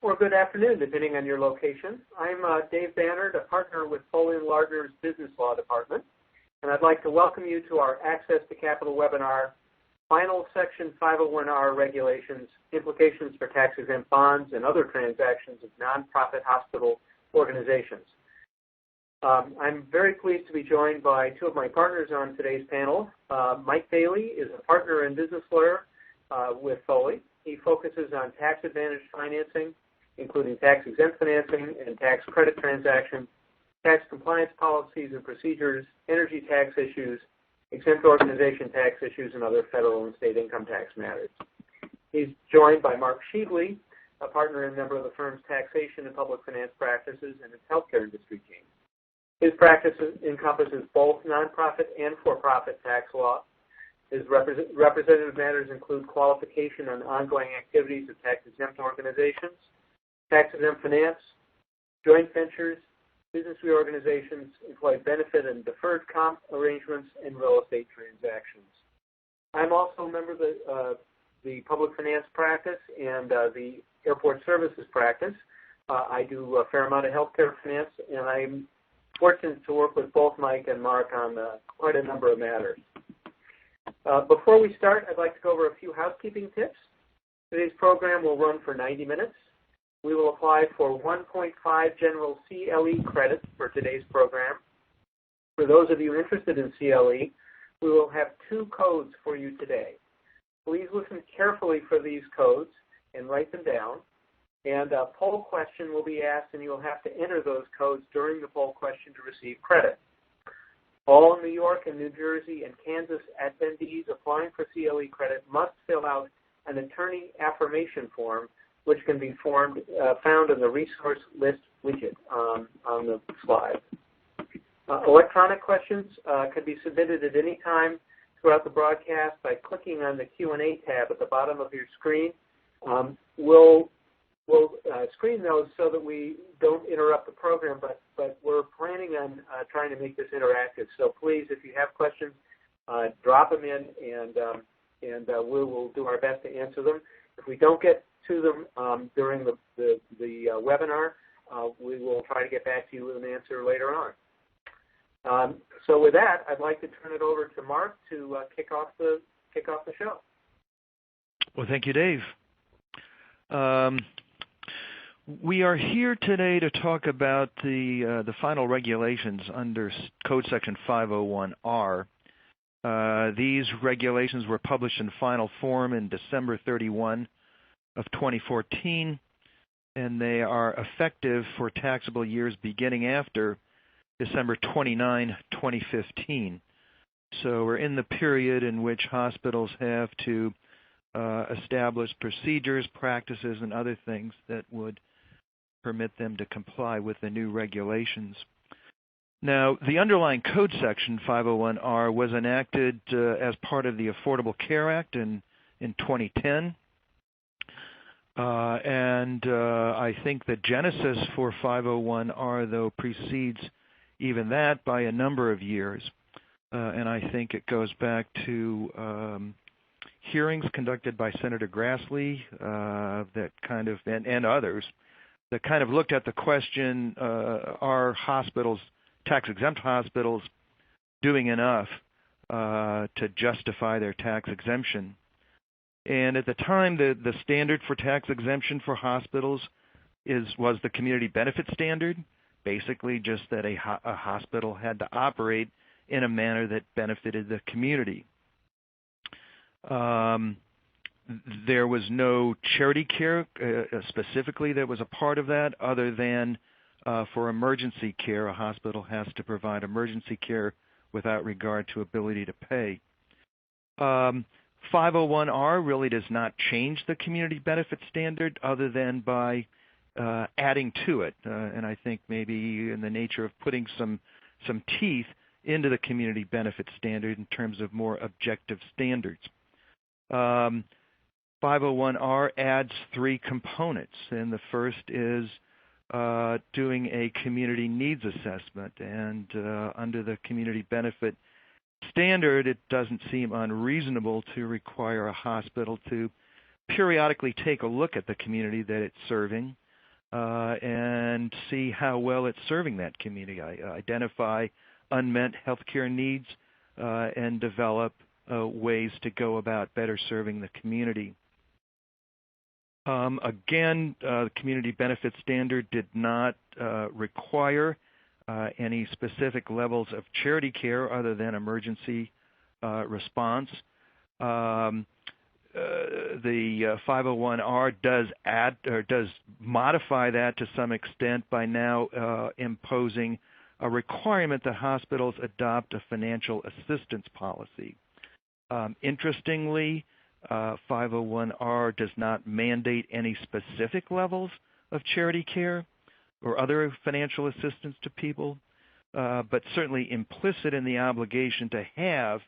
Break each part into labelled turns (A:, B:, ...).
A: or good afternoon, depending on your location. I'm Dave Bannard, a partner with Foley and Lardner's Business Law Department, and I'd like to welcome you to our Access to Capital webinar, Final Section 501R Regulations, Implications for Tax-Exempt Bonds and Other Transactions of Nonprofit Hospital Organizations. I'm very pleased to be joined by two of my partners on today's panel. Mike Bailey is a partner and business lawyer with Foley. He focuses on tax-advantaged financing, including tax-exempt financing and tax credit transactions, tax compliance policies and procedures, energy tax issues, exempt organization tax issues, and other federal and state income tax matters. He's joined by Mark Sheedley, a partner and member of the firm's taxation and public finance practices and its healthcare industry team. His practice encompasses both nonprofit and for-profit tax law. His representative matters include qualification on ongoing activities of tax-exempt organizations, tax-exempt finance, joint ventures, business reorganizations, employee benefit and deferred comp arrangements, and real estate transactions. I'm also a member of the public finance practice and the airport services practice. I do a fair amount of healthcare finance, and I'm fortunate to work with both Mike and Mark on quite a number of matters. Before we start, I'd like to go over a few housekeeping tips. Today's program will run for 90 minutes. We will apply for 1.5 general CLE credits for today's program. For those of you interested in CLE, we will have two codes for you today. Please listen carefully for these codes and write them down. And a poll question will be asked, and you'll have to enter those codes during the poll question to receive credit. All New York and New Jersey and Kansas attendees applying for CLE credit must fill out an attorney affirmation form, which can be found in the resource list widget on the slide. Electronic questions can be submitted at any time throughout the broadcast by clicking on the Q&A tab at the bottom of your screen. We'll screen those so that we don't interrupt the program, but we're planning on trying to make this interactive. So please, if you have questions, drop them in, and we will do our best to answer them. If we don't get to them during the webinar, we will try to get back to you with an answer later on. So with that, I'd like to turn it over to Mark to kick off the show.
B: Well, thank you, Dave. We are here today to talk about the final regulations under Code Section 501R. These regulations were published in final form in December 31 of 2014, and they are effective for taxable years beginning after December 29, 2015. So we're in the period in which hospitals have to establish procedures, practices, and other things that would permit them to comply with the new regulations. Now, the underlying code section 501R was enacted as part of the Affordable Care Act in 2010. I think the genesis for 501R, though, precedes even that by a number of years. And I think it goes back to hearings conducted by Senator Grassley that kind of, and others, that kind of looked at the question, are hospitals, tax-exempt hospitals, doing enough to justify their tax exemption? And at the time, the standard for tax exemption for hospitals was the community benefit standard, basically just that a hospital had to operate in a manner that benefited the community. There was no charity care specifically that was a part of that, other than for emergency care. A hospital has to provide emergency care without regard to ability to pay. 501R really does not change the community benefit standard other than by adding to it, and I think maybe in the nature of putting some teeth into the community benefit standard in terms of more objective standards. 501R adds three components, and the first is doing a community needs assessment. And under the community benefit standard, it doesn't seem unreasonable to require a hospital to periodically take a look at the community that it's serving and see how well it's serving that community. Identify unmet healthcare needs and develop ways to go about better serving the community. Again, the Community Benefit Standard did not require any specific levels of charity care other than emergency response. The 501R does add or does modify that to some extent by now imposing a requirement that hospitals adopt a financial assistance policy. Interestingly, 501R does not mandate any specific levels of charity care or other financial assistance to people, but certainly implicit in the obligation to have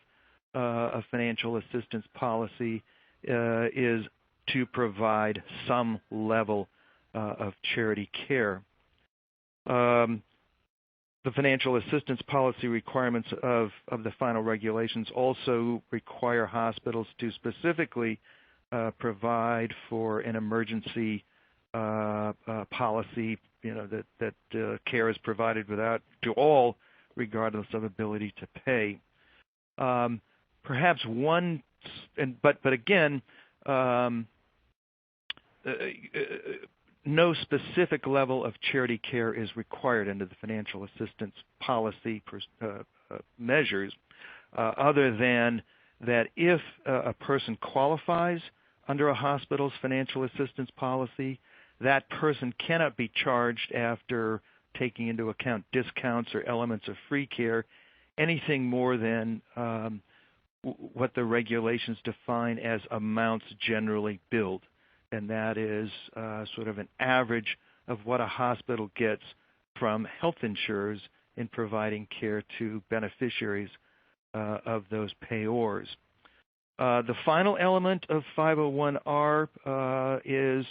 B: a financial assistance policy is to provide some level of charity care. The financial assistance policy requirements of the final regulations also require hospitals to specifically provide for an emergency policy, that care is provided to all, regardless of ability to pay. Perhaps one, but again, no specific level of charity care is required under the financial assistance policy measures, other than that if a person qualifies under a hospital's financial assistance policy, that person cannot be charged after taking into account discounts or elements of free care, anything more than what the regulations define as amounts generally billed. And that is sort of an average of what a hospital gets from health insurers in providing care to beneficiaries of those payors. The final element of 501R is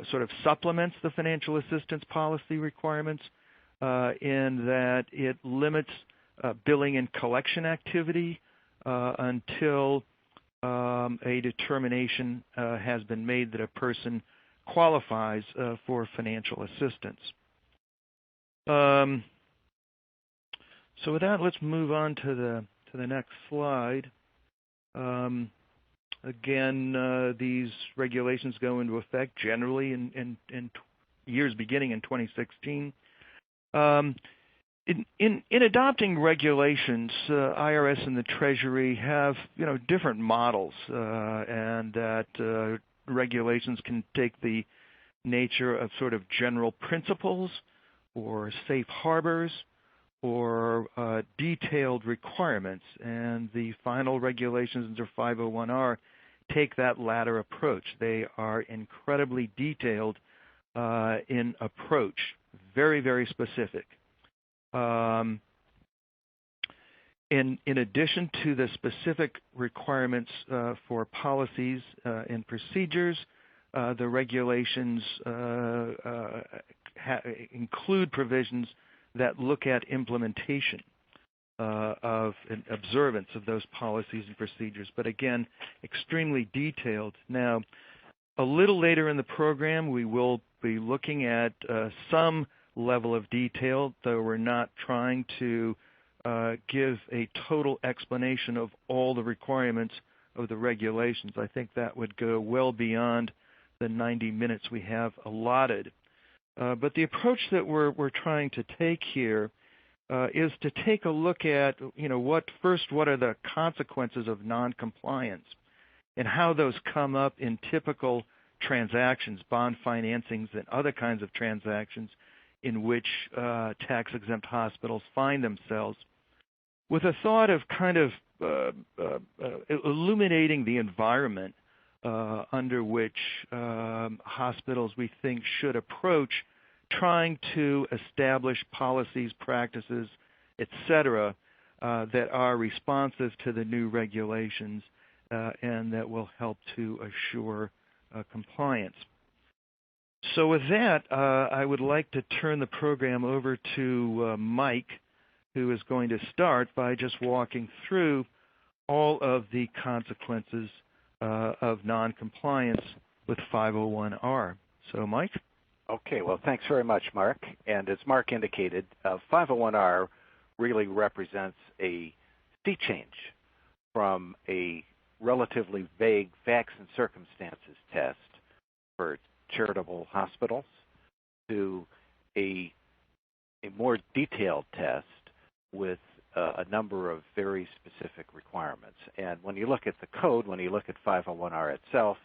B: sort of supplements the financial assistance policy requirements in that it limits billing and collection activity until a determination has been made that a person qualifies for financial assistance. So with that, let's move on to the next slide. Again, these regulations go into effect generally in years beginning in 2016. In adopting regulations, IRS and the Treasury have different models, and that regulations can take the nature of sort of general principles or safe harbors or detailed requirements, and the final regulations under 501R take that latter approach. They are incredibly detailed in approach, very, very specific. In addition to the specific requirements for policies and procedures, the regulations include provisions that look at implementation of an observance of those policies and procedures, but again, extremely detailed. Now, a little later in the program, we will be looking at some level of detail, though we're not trying to give a total explanation of all the requirements of the regulations. I think that would go well beyond the 90 minutes we have allotted. But the approach that we're trying to take here is to take a look at, what are the consequences of noncompliance and how those come up in typical transactions, bond financings, and other kinds of transactions in which tax-exempt hospitals find themselves, with a thought of kind of illuminating the environment under which hospitals, we think, should approach trying to establish policies, practices, etc., that are responsive to the new regulations and that will help to assure compliance. So with that, I would like to turn the program over to Mike, who is going to start by just walking through all of the consequences of noncompliance with 501R. So, Mike?
C: Okay, well, thanks very much, Mark. And as Mark indicated, 501R really represents a sea change from a relatively vague facts and circumstances test for charitable hospitals to a more detailed test with a number of very specific requirements. And when you look at the code, when you look at 501R itself,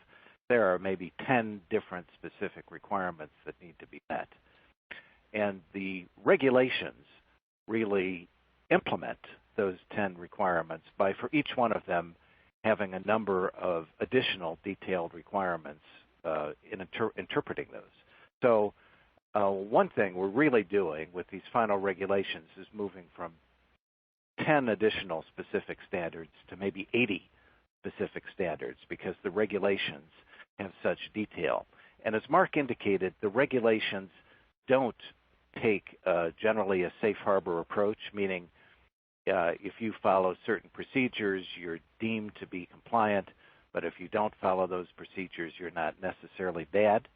C: there are maybe 10 different specific requirements that need to be met. And the regulations really implement those 10 requirements by, for each one of them, having a number of additional detailed requirements in interpreting those. So one thing we're really doing with these final regulations is moving from 10 additional specific standards to maybe 80 specific standards because the regulations have such detail. And as Mark indicated, the regulations don't take generally a safe harbor approach, meaning if you follow certain procedures, you're deemed to be compliant, but if you don't follow those procedures, you're not necessarily bad.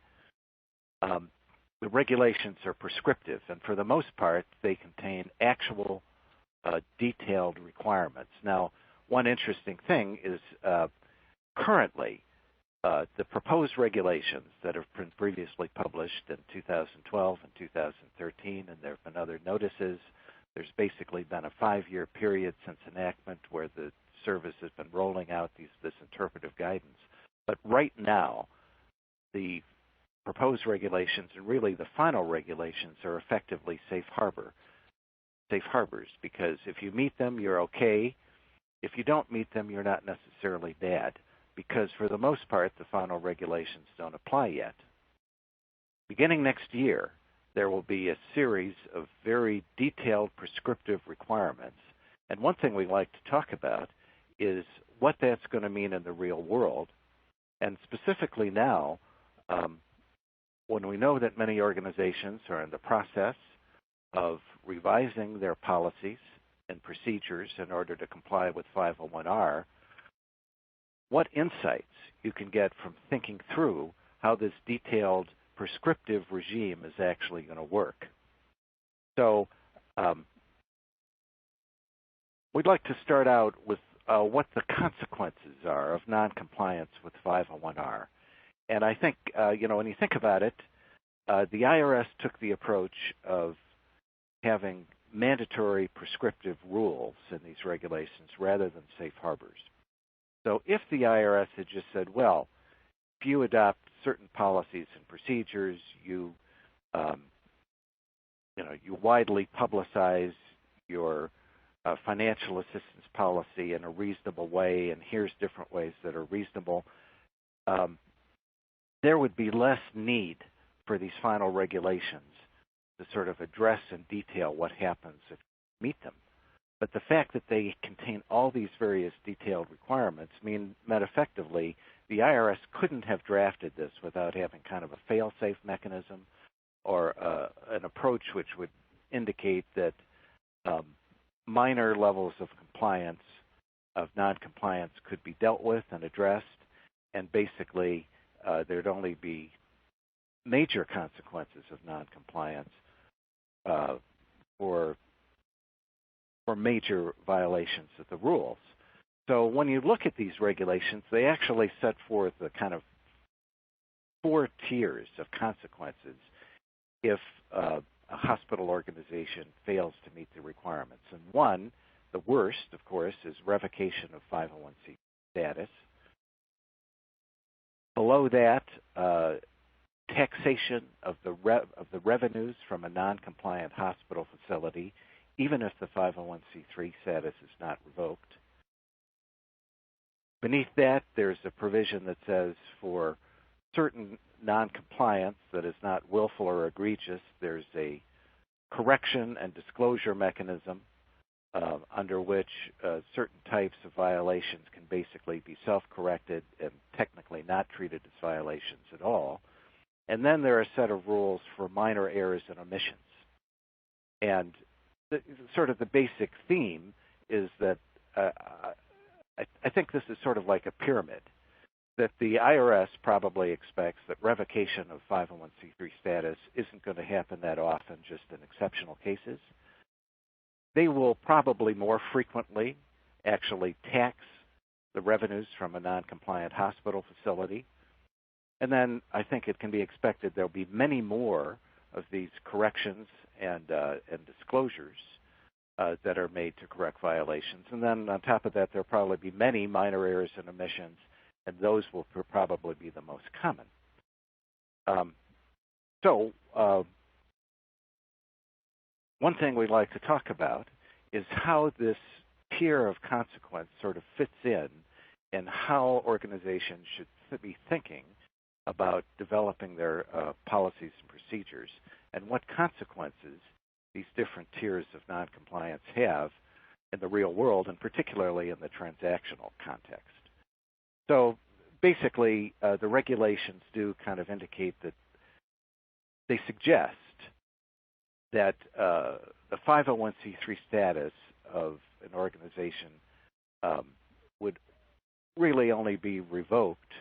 C: The regulations are prescriptive, and for the most part, they contain actual detailed requirements. Now, one interesting thing is currently, the proposed regulations that have been previously published in 2012 and 2013, and there have been other notices. There's basically been a 5-year period since enactment where the service has been rolling out this interpretive guidance. But right now, the proposed regulations and really the final regulations are effectively safe harbors, because if you meet them, you're okay. If you don't meet them, you're not necessarily bad, because for the most part, the final regulations don't apply yet. Beginning next year, there will be a series of very detailed prescriptive requirements. And one thing we like to talk about is what that's going to mean in the real world. And specifically now, when we know that many organizations are in the process of revising their policies and procedures in order to comply with 501R, what insights you can get from thinking through how this detailed prescriptive regime is actually going to work. So we'd like to start out with what the consequences are of noncompliance with 501R. And I think, when you think about it, the IRS took the approach of having mandatory prescriptive rules in these regulations rather than safe harbors. So if the IRS had just said, well, if you adopt certain policies and procedures, you widely publicize your financial assistance policy in a reasonable way, and here's different ways that are reasonable, there would be less need for these final regulations to sort of address in detail what happens if you meet them. But the fact that they contain all these various detailed requirements meant effectively the IRS couldn't have drafted this without having kind of a fail-safe mechanism or an approach which would indicate that minor levels of compliance, of noncompliance, could be dealt with and addressed, and basically there'd only be major consequences of noncompliance for major violations of the rules. So when you look at these regulations, they actually set forth a kind of 4 tiers of consequences if a hospital organization fails to meet the requirements. And one, the worst, of course, is revocation of 501c status. Below that, taxation of the revenues from a non-compliant hospital facility, even if the 501c3 status is not revoked. Beneath that, there's a provision that says for certain non-compliance that is not willful or egregious, there's a correction and disclosure mechanism under which certain types of violations can basically be self-corrected and technically not treated as violations at all. And then there are a set of rules for minor errors and omissions. And sort of the basic theme is that I think this is sort of like a pyramid. that the IRS probably expects that revocation of 501c3 status isn't going to happen that often, just in exceptional cases. They will probably more frequently actually tax the revenues from a non-compliant hospital facility. And then I think it can be expected there'll be many more of these corrections and disclosures that are made to correct violations. And then on top of that, there'll probably be many minor errors and omissions, and those will probably be the most common. One thing we'd like to talk about is how this tier of consequence sort of fits in and how organizations should be thinking about developing their policies and procedures and what consequences these different tiers of noncompliance have in the real world, and particularly in the transactional context. So basically, the regulations do kind of indicate that they suggest that the 501c3 status of an organization would really only be revoked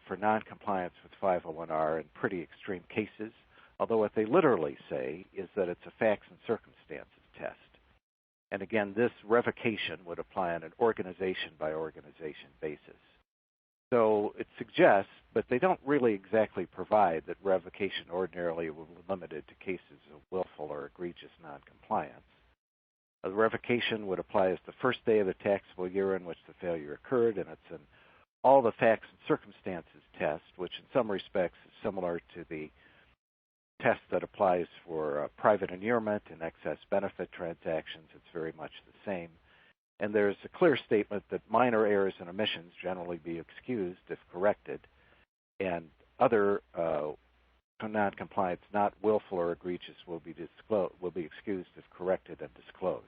C: for noncompliance with 501R in pretty extreme cases, although what they literally say is that it's a facts and circumstances test. And again, this revocation would apply on an organization-by-organization basis. So it suggests, but they don't really exactly provide, that revocation ordinarily will be limited to cases of willful or egregious noncompliance. The revocation would apply as the first day of the taxable year in which the failure occurred, and it's an all the facts and circumstances test, which in some respects is similar to the test that applies for private inurement and excess benefit transactions. It's very much the same. And there's a clear statement that minor errors and omissions generally be excused if corrected, and other noncompliance not willful or egregious will be excused if corrected and disclosed.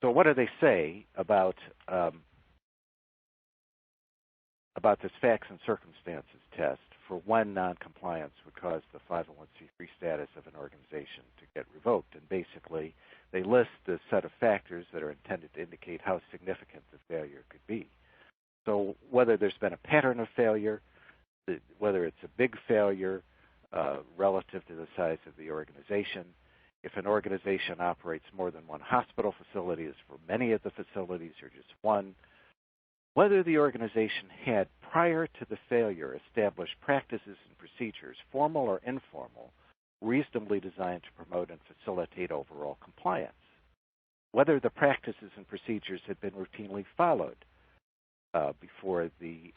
C: So what do they say about this facts and circumstances test for when noncompliance would cause the 501c3 status of an organization to get revoked? And basically, they list a set of factors that are intended to indicate how significant the failure could be. So whether there's been a pattern of failure, whether it's a big failure relative to the size of the organization, if an organization operates more than one hospital facility, as for many of the facilities or just one, whether the organization had, prior to the failure, established practices and procedures, formal or informal, reasonably designed to promote and facilitate overall compliance, whether the practices and procedures had been routinely followed before the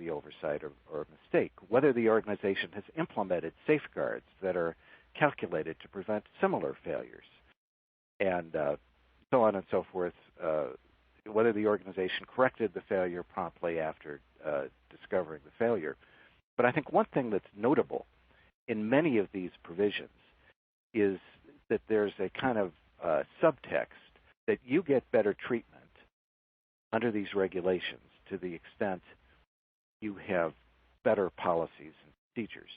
C: oversight or mistake, whether the organization has implemented safeguards that are calculated to prevent similar failures, and so on and so forth, whether the organization corrected the failure promptly after discovering the failure. But I think one thing that's notable in many of these provisions is that there's a kind of subtext that you get better treatment under these regulations to the extent you have better policies and procedures.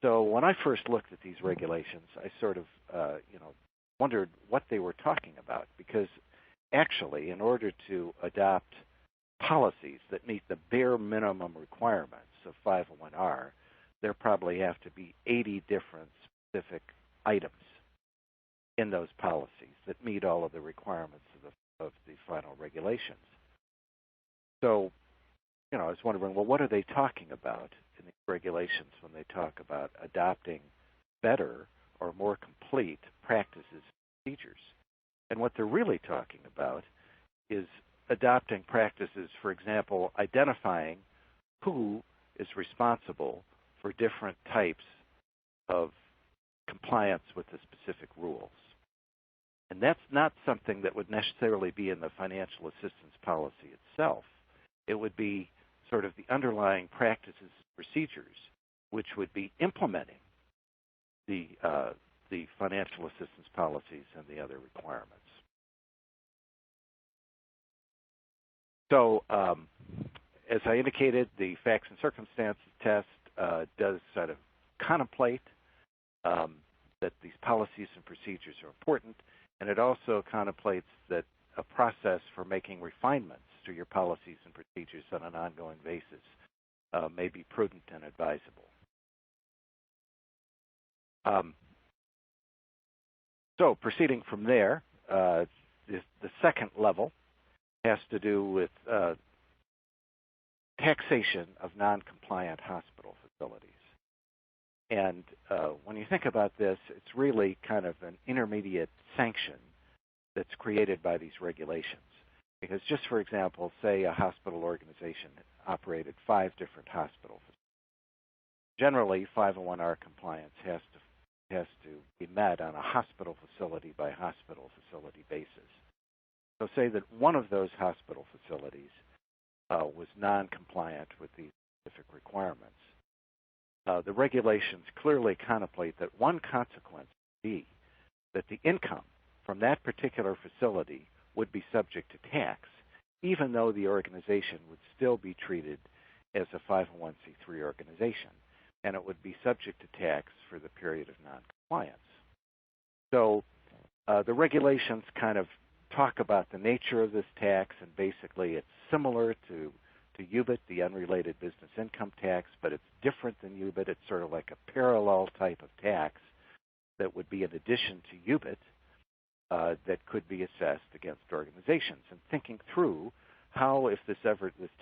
C: So when I first looked at these regulations, I sort of wondered what they were talking about, because actually, in order to adopt policies that meet the bare minimum requirements of 501R, there probably have to be 80 different specific items in those policies that meet all of the requirements of the final regulations. So, I was wondering, well, what are they talking about in the regulations when they talk about adopting better or more complete practices and procedures? And what they're really talking about is adopting practices, for example, identifying who is responsible for different types of compliance with the specific rules. And that's not something that would necessarily be in the financial assistance policy itself. It would be sort of the underlying practices and procedures which would be implementing the financial assistance policies and the other requirements. So, as I indicated, the facts and circumstances test does sort of contemplate that these policies and procedures are important, and it also contemplates that a process for making refinements administer your policies and procedures on an ongoing basis may be prudent and advisable. So proceeding from there, the second level has to do with taxation of non-compliant hospital facilities. And when you think about this, it's really kind of an intermediate sanction that's created by these regulations. Because just for example, say a hospital organization operated 5 different hospital facilities. Generally, 501R compliance has to be met on a hospital facility by hospital facility basis. So say that one of those hospital facilities was non-compliant with these specific requirements. The regulations clearly contemplate that one consequence would be that the income from that particular facility would be subject to tax, even though the organization would still be treated as a 501c3 organization, and it would be subject to tax for the period of noncompliance. So the regulations kind of talk about the nature of this tax, and basically it's similar to UBIT, the unrelated business income tax, but it's different than UBIT. It's sort of like a parallel type of tax that would be in addition to UBIT that could be assessed against organizations. And thinking through how, if this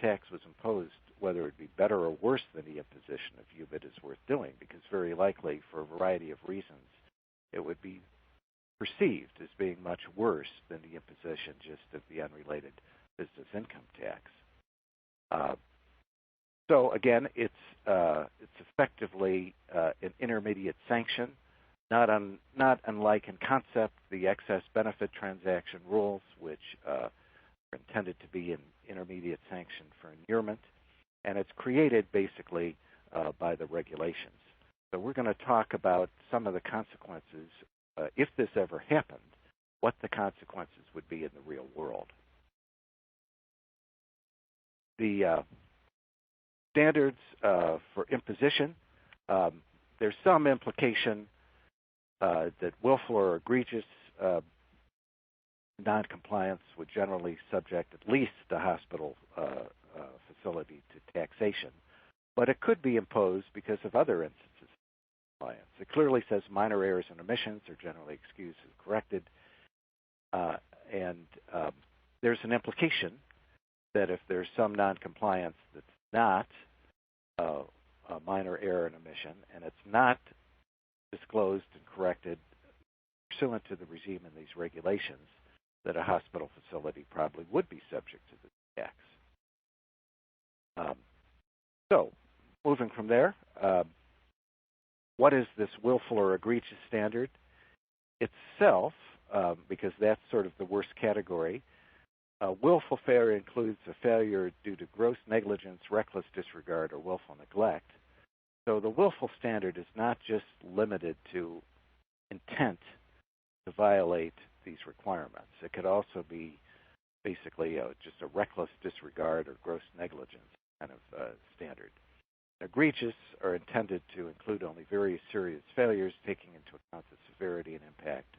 C: tax was imposed, whether it would be better or worse than the imposition of UBIT is worth doing, because very likely, for a variety of reasons, it would be perceived as being much worse than the imposition just of the unrelated business income tax. So again, it's effectively an intermediate sanction, not unlike in concept the excess benefit transaction rules, which are intended to be an intermediate sanction for inurement, and it's created basically by the regulations. So we're going to talk about some of the consequences, if this ever happened, what the consequences would be in the real world. The standards for imposition, there's some implication that willful or egregious noncompliance would generally subject at least the hospital facility to taxation, but it could be imposed because of other instances of compliance. It clearly says minor errors and omissions are generally excused and corrected, and there's an implication that if there's some noncompliance that's not a minor error and omission, and it's not disclosed and corrected pursuant to the regime in these regulations, that a hospital facility probably would be subject to the tax. So, moving from there, what is this willful or egregious standard? Itself, because that's sort of the worst category, willful failure includes a failure due to gross negligence, reckless disregard, or willful neglect. So the willful standard is not just limited to intent to violate these requirements. It could also be basically just a reckless disregard or gross negligence kind of standard. Egregious are intended to include only very serious failures, taking into account the severity and impact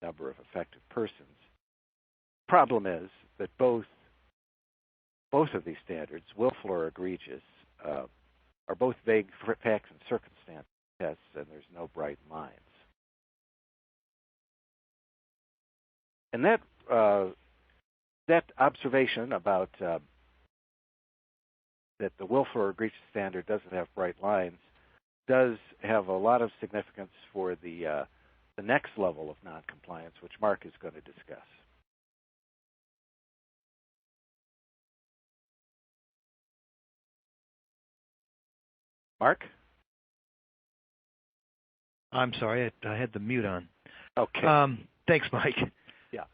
C: number of affected persons. Problem is that both of these standards, willful or egregious, are both vague facts and circumstance tests, and there's no bright lines. And that observation about that the willful or egregious standard doesn't have bright lines does have a lot of significance for the next level of noncompliance, which Mark is going to discuss. Mark?
B: I'm sorry, I had the mute on.
C: Okay.
B: Thanks, Mike.
C: Yeah.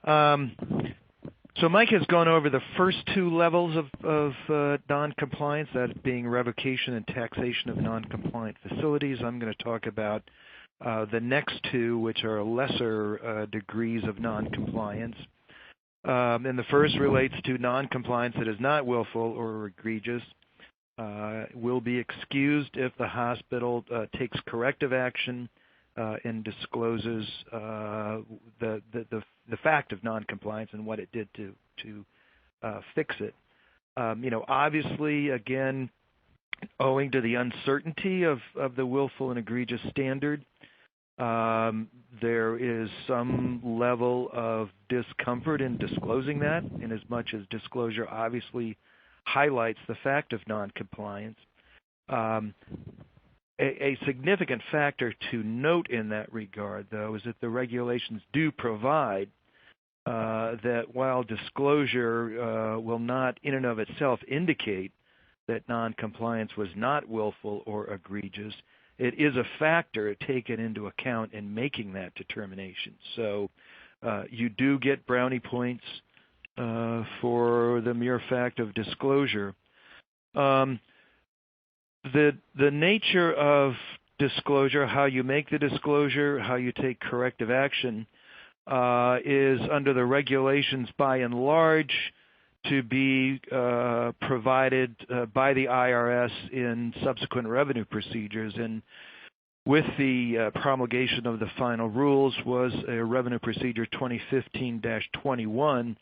B: So Mike has gone over the first 2 levels of noncompliance, that being revocation and taxation of noncompliant facilities. I'm going to talk about the next 2, which are lesser degrees of noncompliance. And the first relates to noncompliance that is not willful or egregious. Will be excused if the hospital takes corrective action and discloses the fact of noncompliance and what it did to fix it. Obviously, again, owing to the uncertainty of the willful and egregious standard, there is some level of discomfort in disclosing that, in as much as disclosure obviously highlights the fact of noncompliance. A significant factor to note in that regard, though, is that the regulations do provide that while disclosure will not in and of itself indicate that noncompliance was not willful or egregious, it is a factor taken into account in making that determination. So you do get brownie points for the mere fact of disclosure. The nature of disclosure, how you make the disclosure, how you take corrective action, is under the regulations by and large to be provided by the IRS in subsequent revenue procedures. And with the promulgation of the final rules was a Revenue Procedure 2015-21,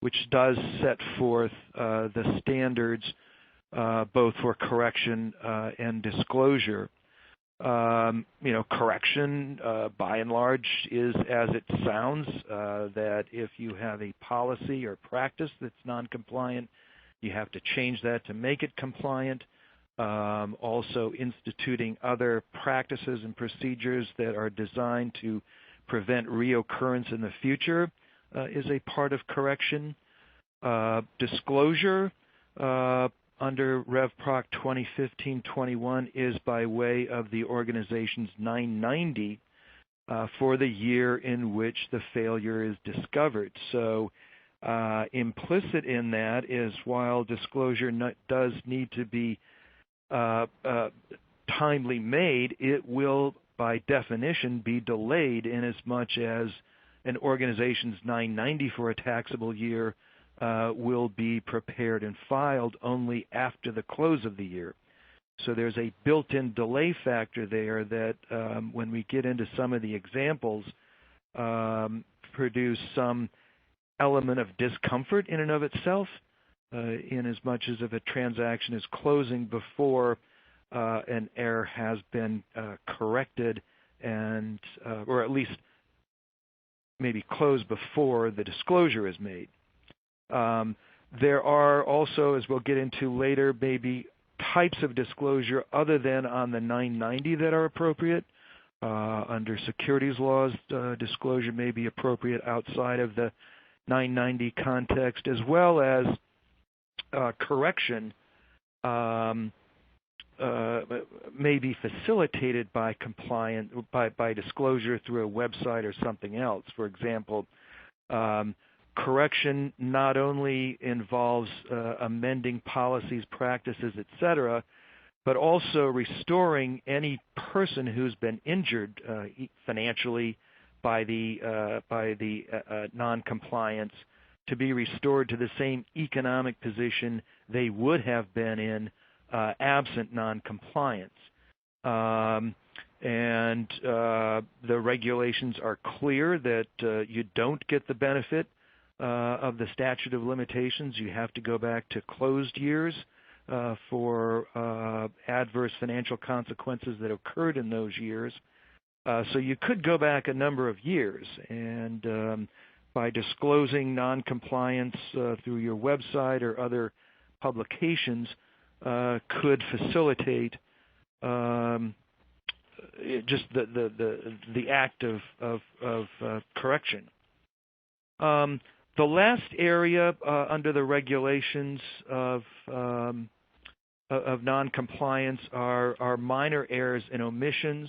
B: which does set forth the standards both for correction and disclosure. Correction, by and large, is as it sounds, that if you have a policy or practice that's non-compliant, you have to change that to make it compliant. Also, instituting other practices and procedures that are designed to prevent reoccurrence in the future is a part of correction. Disclosure under Rev Proc 2015-21 is by way of the organization's 990 for the year in which the failure is discovered. So implicit in that is while disclosure does need to be timely made, it will by definition be delayed in as much as an organization's 990 for a taxable year will be prepared and filed only after the close of the year. So there's a built-in delay factor there that when we get into some of the examples, produce some element of discomfort in and of itself, in as much as if a transaction is closing before an error has been corrected and, or at least maybe closed before the disclosure is made. There are also, as we'll get into later, maybe types of disclosure other than on the 990 that are appropriate. Under securities laws, disclosure may be appropriate outside of the 990 context, as well as correction may be facilitated by by disclosure through a website or something else. For example, correction not only involves amending policies, practices, etc., but also restoring any person who's been injured financially by the noncompliance to be restored to the same economic position they would have been in absent noncompliance. And the regulations are clear that you don't get the benefit of the statute of limitations. You have to go back to closed years for adverse financial consequences that occurred in those years. So you could go back a number of years, and by disclosing noncompliance through your website or other publications could facilitate just the act of correction. The last area under the regulations of noncompliance are minor errors and omissions.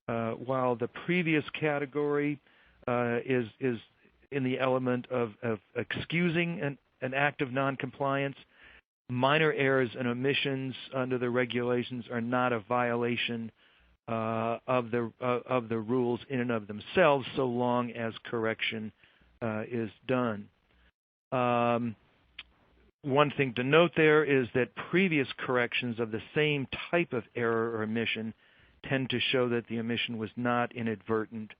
B: While the previous category is in the element of excusing an act of noncompliance, minor errors and omissions under the regulations are not a violation of the rules in and of themselves, so long as correction is done. One thing to note there is that previous corrections of the same type of error or omission tend to show that the omission was not inadvertent,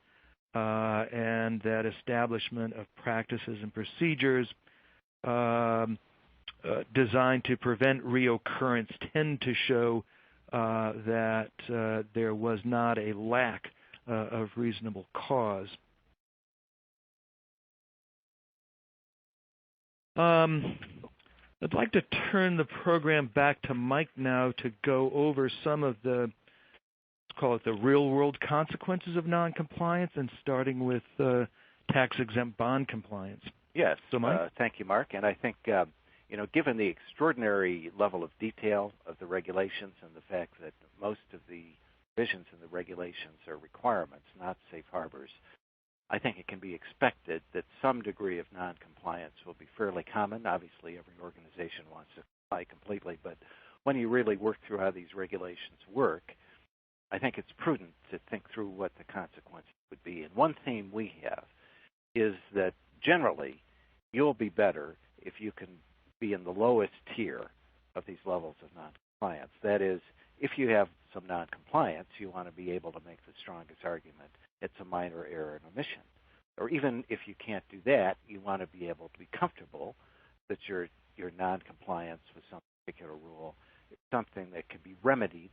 B: and that establishment of practices and procedures designed to prevent reoccurrence tend to show that there was not a lack of reasonable cause. I'd like to turn the program back to Mike now to go over some of the, let's call it the real-world consequences of noncompliance, and starting with tax-exempt bond compliance.
C: Yes.
B: So, Mike?
C: Thank you, Mark. And I think, given the extraordinary level of detail of the regulations and the fact that most of the provisions in the regulations are requirements, not safe harbors, I think it can be expected that some degree of noncompliance will be fairly common. Obviously, every organization wants to comply completely, but when you really work through how these regulations work, I think it's prudent to think through what the consequences would be. And one theme we have is that generally you'll be better if you can be in the lowest tier of these levels of noncompliance. That is, if you have some noncompliance, you want to be able to make the strongest argument it's a minor error and omission. Or even if you can't do that, you want to be able to be comfortable that your noncompliance with some particular rule is something that can be remedied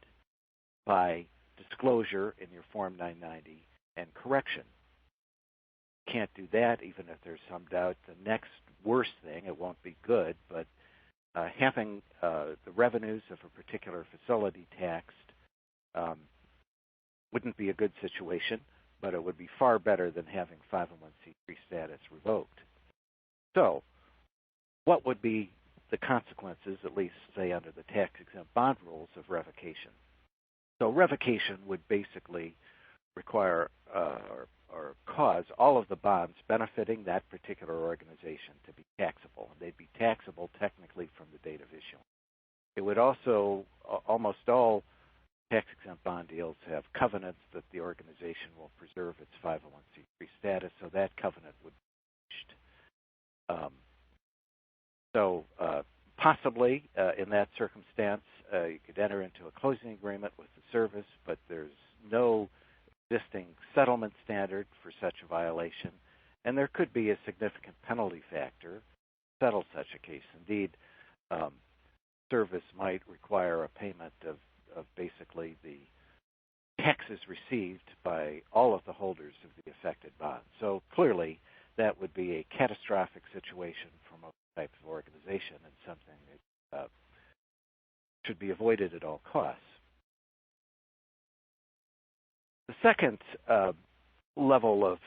C: by disclosure in your Form 990 and correction. You can't do that even if there's some doubt. The next worst thing, it won't be good, but having the revenues of a particular facility taxed wouldn't be a good situation, but it would be far better than having 501c3 status revoked. So, what would be the consequences, at least say under the tax-exempt bond rules, of revocation? So revocation would basically require or cause all of the bonds benefiting that particular organization to be taxable. They'd be taxable technically from the date of issuance. It would also, almost all tax-exempt bond deals have covenants that the organization will preserve its 501c3 status, so that covenant would be breached. Possibly in that circumstance, you could enter into a closing agreement with the service, but there's no existing settlement standard for such a violation, and there could be a significant penalty factor to settle such a case. Indeed, service might require a payment of basically the taxes received by all of the holders of the affected bond. So clearly, that would be a catastrophic situation for most types of organization and something that should be avoided at all costs. The second level of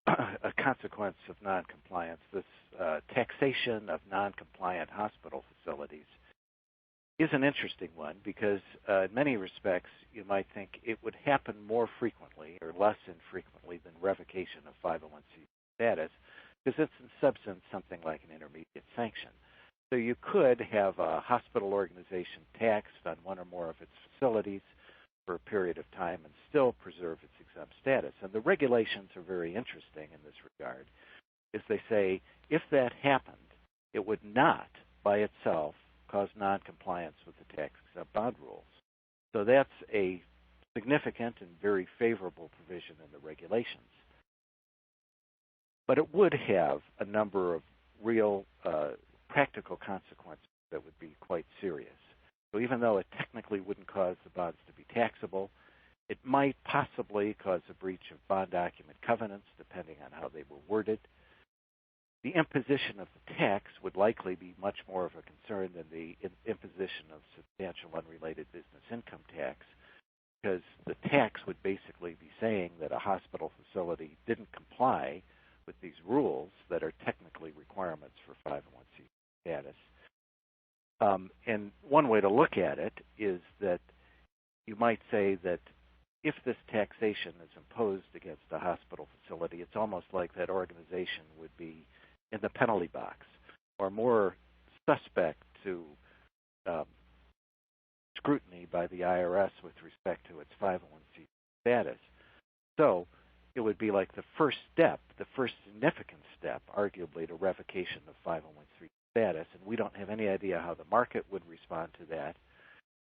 C: a consequence of noncompliance, this taxation of noncompliant hospital facilities, is an interesting one because in many respects you might think it would happen more frequently or less infrequently than revocation of 501c status because it's in substance something like an intermediate sanction. So you could have a hospital organization taxed on one or more of its facilities for a period of time and still preserve its exempt status. And the regulations are very interesting in this regard, is they say if that happened, it would not by itself cause noncompliance with the tax-exempt bond rules. So that's a significant and very favorable provision in the regulations. But it would have a number of real practical consequences that would be quite serious. So even though it technically wouldn't cause the bonds to be taxable, it might possibly cause a breach of bond document covenants, depending on how they were worded. The imposition of the tax would likely be much more of a concern than the imposition of substantial unrelated business income tax, because the tax would basically be saying that a hospital facility didn't comply with these rules that are technically requirements for 501c status. And one way to look at it is that you might say that if this taxation is imposed against a hospital facility, it's almost like that organization would be in the penalty box or more suspect to scrutiny by the IRS with respect to its 501c status. So it would be like the first step, the first significant step, arguably, to revocation of 501c status, and we don't have any idea how the market would respond to that.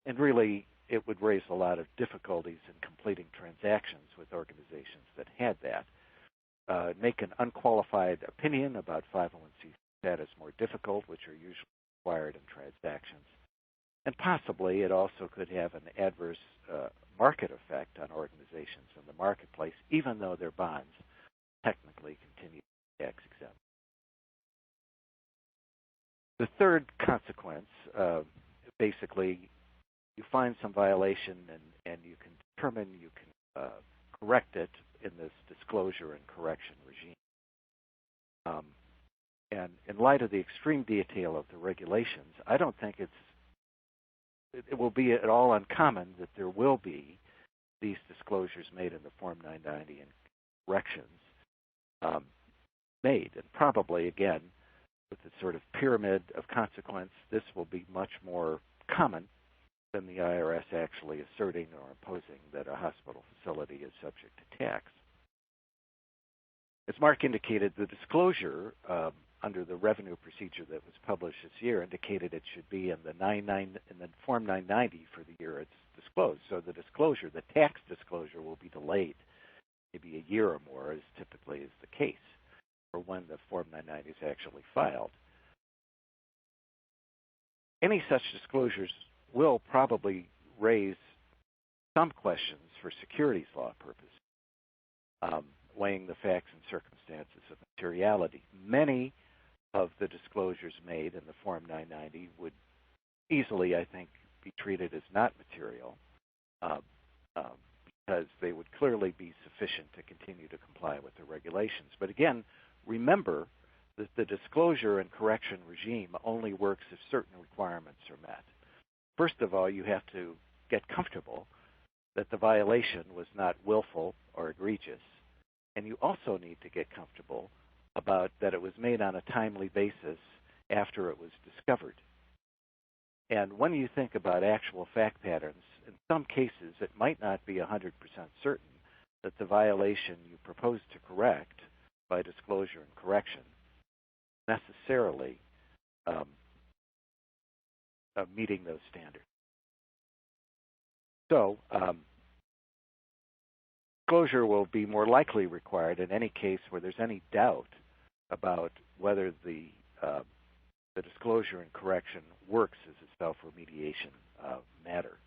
C: And really, it would raise a lot of difficulties in completing transactions with organizations that had that. Make an unqualified opinion about 501c status more difficult, which are usually acquired in transactions. And possibly it also could have an adverse market effect on organizations in the marketplace, even though their bonds technically continue to be tax-exempt. The third consequence, basically, you find some violation and you can determine you can correct it in this disclosure and correction regime. And in light of the extreme detail of the regulations, I don't think it will be at all uncommon that there will be these disclosures made in the Form 990 and corrections made. And probably, again, with the sort of pyramid of consequence, this will be much more common than the IRS actually asserting or imposing that a hospital facility is subject to tax. As Mark indicated, the disclosure under the revenue procedure that was published this year indicated it should be in the Form 990 for the year it's disclosed. So the disclosure, the tax disclosure, will be delayed maybe a year or more, as typically is the case for when the Form 990 is actually filed. Any such disclosures will probably raise some questions for securities law purposes, weighing the facts and circumstances of materiality. Many of the disclosures made in the Form 990 would easily, I think, be treated as not material because they would clearly be sufficient to continue to comply with the regulations. But again, remember that the disclosure and correction regime only works if certain requirements are met. First of all, you have to get comfortable that the violation was not willful or egregious, and you also need to get comfortable about that it was made on a timely basis after it was discovered. And when you think about actual fact patterns, in some cases it might not be 100% certain that the violation you propose to correct by disclosure and correction necessarily meeting those standards. So disclosure will be more likely required in any case where there's any doubt about whether the disclosure and correction works as a self-remediation matter.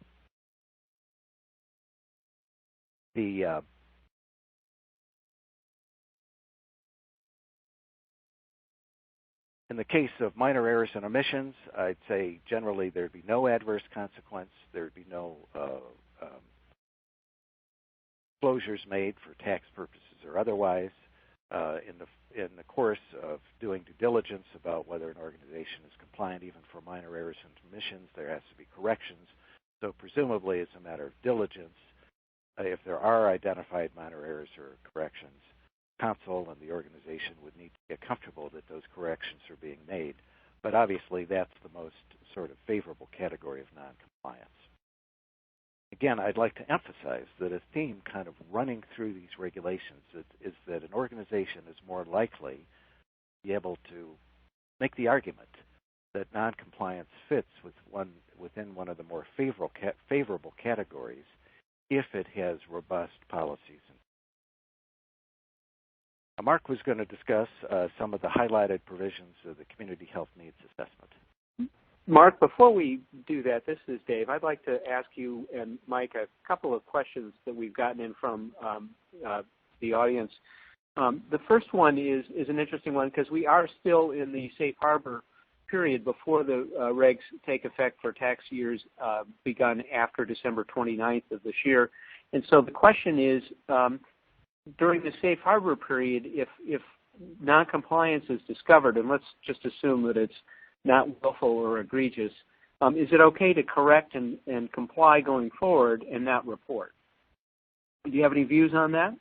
C: In the case of minor errors and omissions, I'd say generally there'd be no adverse consequence. There'd be no disclosures made for tax purposes or otherwise. In the course of doing due diligence about whether an organization is compliant, even for minor errors and omissions, there has to be corrections. So presumably, it's a matter of diligence. If there are identified minor errors or corrections, counsel and the organization would need to get comfortable that those corrections are being made. But obviously, that's the most sort of favorable category of noncompliance. Again, I'd like to emphasize that a theme kind of running through these regulations is that an organization is more likely to be able to make the argument that noncompliance fits within one of the more favorable categories if it has robust policies. Mark was going to discuss some of the highlighted provisions of the Community Health Needs Assessment.
A: Mark, before we do that, this is Dave. I'd like to ask you and Mike a couple of questions that we've gotten in from the audience. The first one is an interesting one because we are still in the safe harbor period before the regs take effect for tax years begun after December 29th of this year. And so the question is, during the safe harbor period, if noncompliance is discovered, and let's just assume that it's not willful or egregious, is it okay to correct and comply going forward and not report? Do you have any views on that?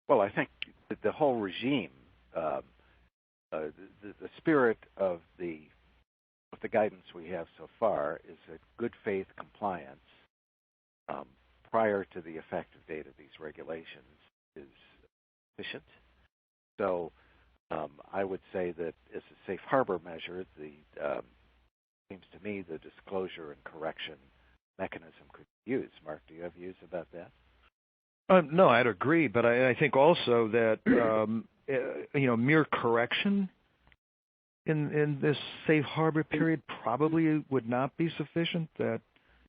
C: Well, I think that the whole regime, the spirit of the guidance we have so far is that good faith compliance prior to the effective date of these regulations is sufficient. So I would say that as a safe harbor measure, seems to me the disclosure and correction mechanism could be used. Mark, do you have views about that?
B: No, I'd agree, but I think also that mere correction in this safe harbor period probably would not be sufficient, that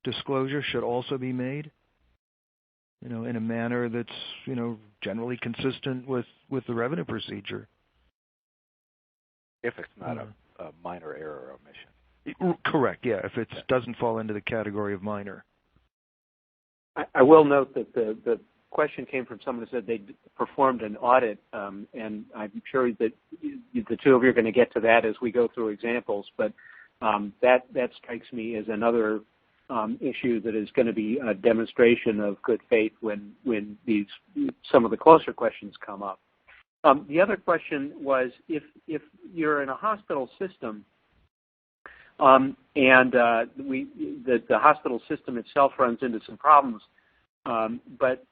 B: disclosure should also be made, in a manner that's, generally consistent with the revenue procedure.
C: If it's not a minor error or omission.
B: Correct, yeah, if it doesn't fall into the category of minor.
A: I will note that the question came from someone who said they performed an audit, and I'm sure that the two of you are going to get to that as we go through examples, but that strikes me as another issue that is going to be a demonstration of good faith when some of the closer questions come up. The other question was if you're in a hospital system and the hospital system itself runs into some problems, but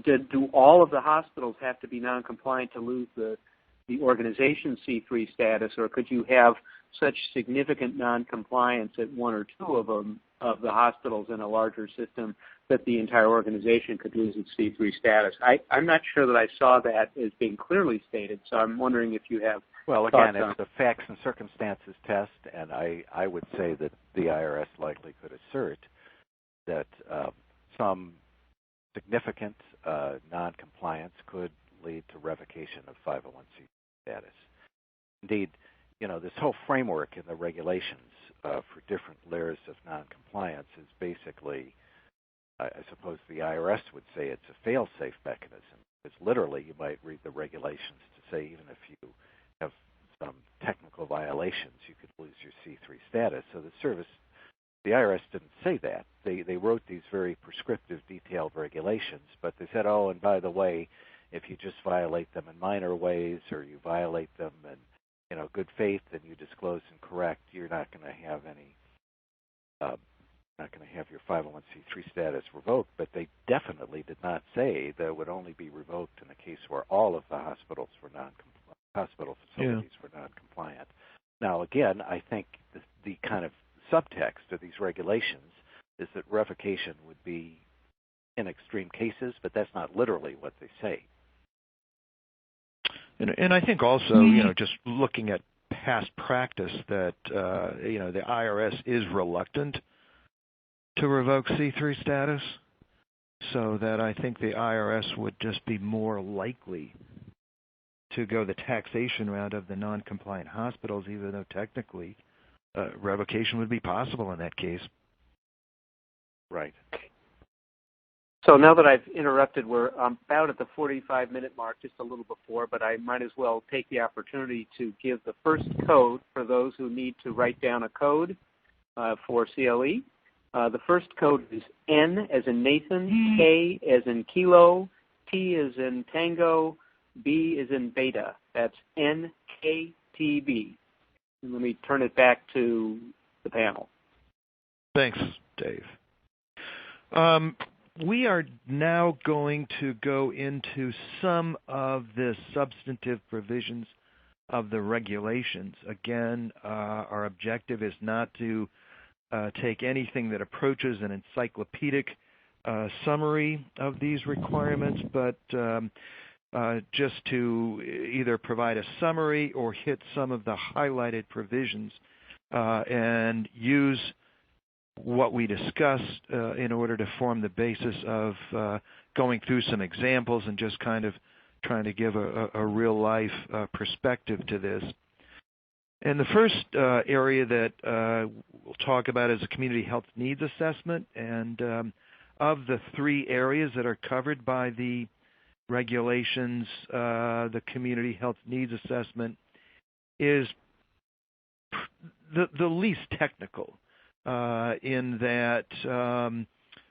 A: do all of the hospitals have to be non-compliant to lose the organization's C3 status, or could you have such significant non-compliance at one or two of the hospitals in a larger system that the entire organization could lose its C3 status? I'm not sure that I saw that as being clearly stated, so I'm wondering if you have.
C: Well, again, it's the facts and circumstances test, and I would say that the IRS likely could assert that some significant non-compliance could lead to revocation of 501c status. Indeed, this whole framework in the regulations for different layers of non-compliance is basically, I suppose the IRS would say it's a fail-safe mechanism, because literally you might read the regulations to say even if you have some technical violations, you could lose your C3 status. So the IRS didn't say that. They wrote these very prescriptive, detailed regulations, but they said, oh, and by the way, if you just violate them in minor ways, or you violate them in good faith, and you disclose incorrect, you're not going to have your 501c3 status revoked. But they definitely did not say that it would only be revoked in the case where all of the hospital facilities were non-compliant. Now, again, I think the kind of subtext of these regulations is that revocation would be in extreme cases, but that's not literally what they say.
B: And I think also, just looking at past practice, that the IRS is reluctant to revoke C3 status, so that I think the IRS would just be more likely to go the taxation route of the non-compliant hospitals, even though technically revocation would be possible in that case.
C: Right.
A: So now that I've interrupted, we're about at the 45-minute mark, just a little before, but I might as well take the opportunity to give the first code for those who need to write down a code for CLE. The first code is N as in Nathan, K as in Kilo, T as in Tango, B as in Beta. That's NKTB. And let me turn it back to the panel.
B: Thanks, Dave. We are now going to go into some of the substantive provisions of the regulations. Again, our objective is not to take anything that approaches an encyclopedic summary of these requirements, but just to either provide a summary or hit some of the highlighted provisions and use what we discussed in order to form the basis of going through some examples and just kind of trying to give a real-life perspective to this. And the first area that we'll talk about is a community health needs assessment. And of the three areas that are covered by the regulations, the community health needs assessment is the least technical. In that,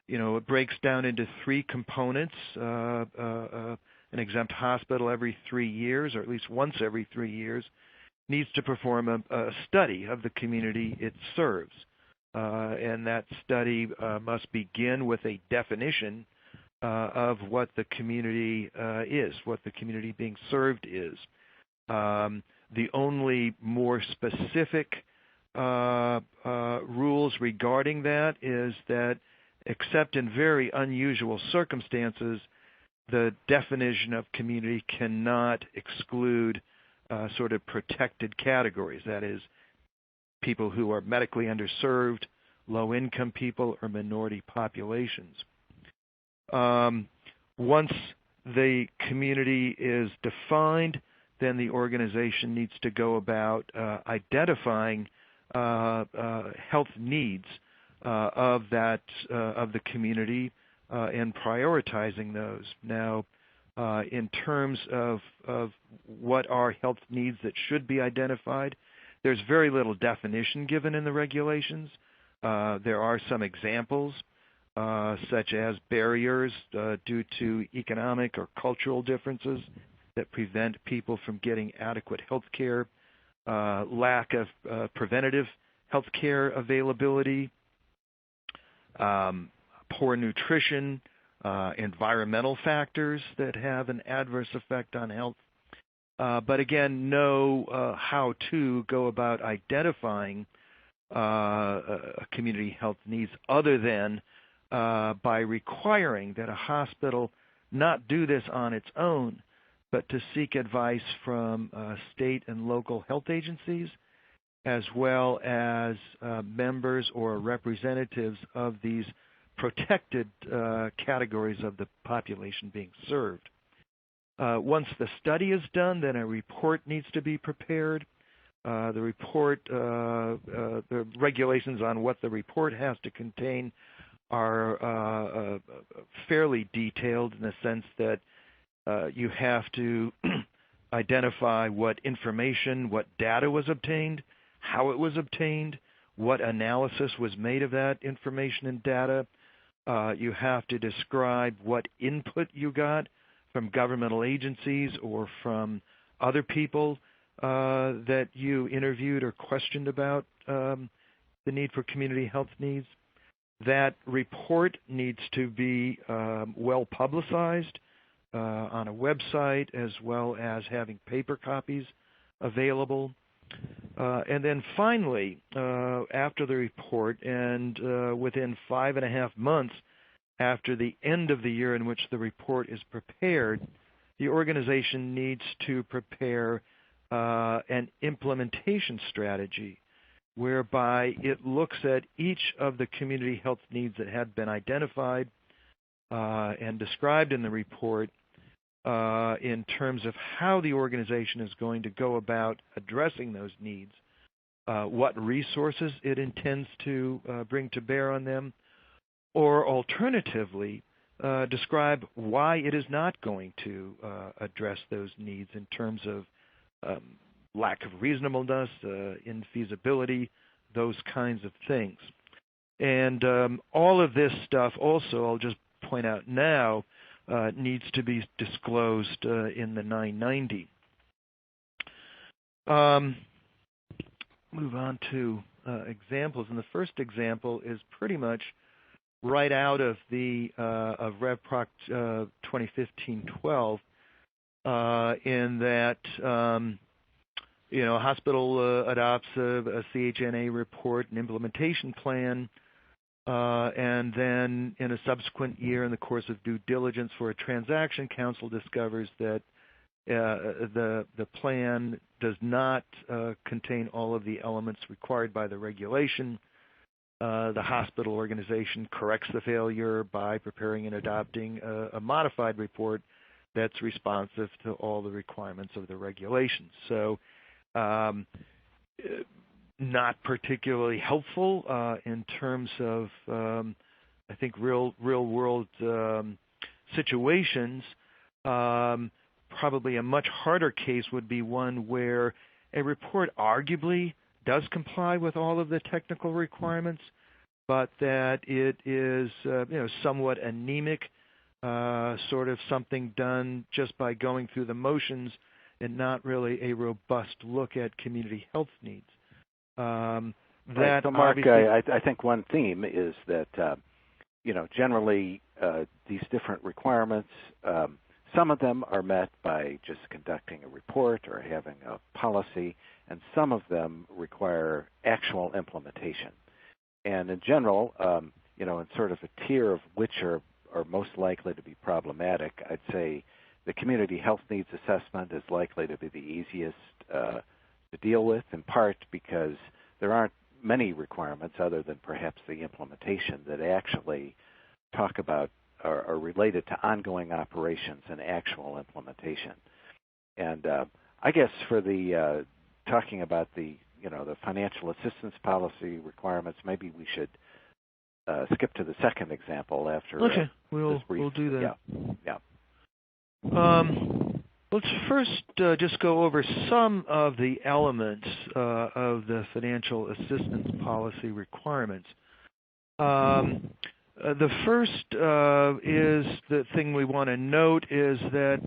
B: it breaks down into three components. An exempt hospital every 3 years, or at least once every 3 years, needs to perform a study of the community it serves. And that study must begin with a definition of what the community is, what the community being served is. The only more specific rules regarding that is that, except in very unusual circumstances, the definition of community cannot exclude sort of protected categories. That is, people who are medically underserved, low-income people, or minority populations. Once the community is defined, then the organization needs to go about identifying health needs of the community and prioritizing those. Now, in terms of what are health needs that should be identified, there's very little definition given in the regulations. There are some examples, such as barriers due to economic or cultural differences that prevent people from getting adequate health care, lack of preventative health care availability, poor nutrition, environmental factors that have an adverse effect on health. But again, no how to go about identifying community health needs other than by requiring that a hospital not do this on its own, but to seek advice from state and local health agencies, as well as members or representatives of these protected categories of the population being served. Once the study is done, then a report needs to be prepared. The report, the regulations on what the report has to contain are fairly detailed in the sense that you have to identify what information, what data was obtained, how it was obtained, what analysis was made of that information and data. You have to describe what input you got from governmental agencies or from other people that you interviewed or questioned about the need for community health needs. That report needs to be well publicized on a website, as well as having paper copies available. And then finally, after the report and within 5.5 months after the end of the year in which the report is prepared, the organization needs to prepare an implementation strategy whereby it looks at each of the community health needs that had been identified and described in the report in terms of how the organization is going to go about addressing those needs, what resources it intends to bring to bear on them, or alternatively, describe why it is not going to address those needs in terms of lack of reasonableness, infeasibility, those kinds of things. And all of this stuff also, I'll just point out now, needs to be disclosed in the 990. Move on to examples, and the first example is pretty much right out of the of RevProc 2015-12, in that a hospital adopts a CHNA report, an implementation plan, and then in a subsequent year, in the course of due diligence for a transaction, counsel discovers that the plan does not contain all of the elements required by the regulation. The hospital organization corrects the failure by preparing and adopting a modified report that's responsive to all the requirements of the regulations. So not particularly helpful in terms of, I think, real world situations. Probably a much harder case would be one where a report arguably does comply with all of the technical requirements, but that it is somewhat anemic, sort of something done just by going through the motions and not really a robust look at community health needs.
C: Right. So, Mark, I think one theme is that, generally these different requirements, some of them are met by just conducting a report or having a policy, and some of them require actual implementation. And in general, in sort of a tier of which are most likely to be problematic, I'd say the community health needs assessment is likely to be the easiest to deal with, in part because there aren't many requirements other than perhaps the implementation that actually talk about or are related to ongoing operations and actual implementation. And I guess for the talking about the financial assistance policy requirements, maybe we should skip to the second example after.
B: Okay, we'll do that.
C: Yeah.
B: Let's first just go over some of the elements of the financial assistance policy requirements. The first is the thing we want to note is that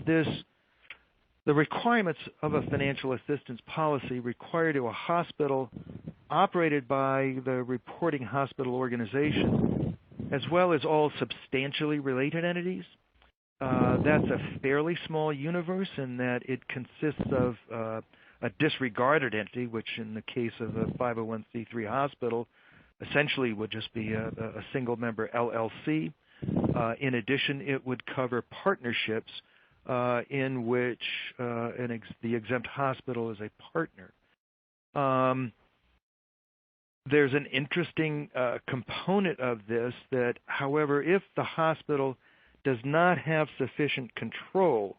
B: the requirements of a financial assistance policy require to a hospital operated by the reporting hospital organization, as well as all substantially related entities. That's a fairly small universe in that it consists of a disregarded entity, which in the case of a 501c3 hospital essentially would just be a single-member LLC. In addition, it would cover partnerships in which the exempt hospital is a partner. There's an interesting component of this that, however, if the hospital does not have sufficient control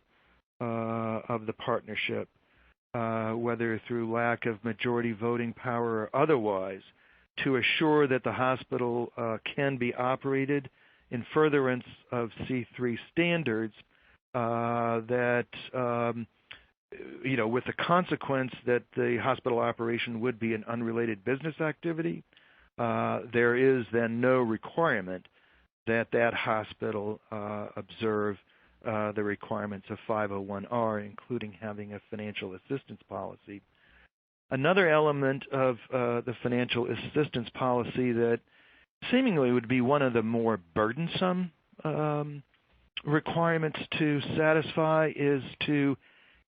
B: of the partnership, whether through lack of majority voting power or otherwise, to assure that the hospital can be operated in furtherance of C3 standards, with the consequence that the hospital operation would be an unrelated business activity, there is then no requirement that hospital observe the requirements of 501R, including having a financial assistance policy. Another element of the financial assistance policy that seemingly would be one of the more burdensome requirements to satisfy is to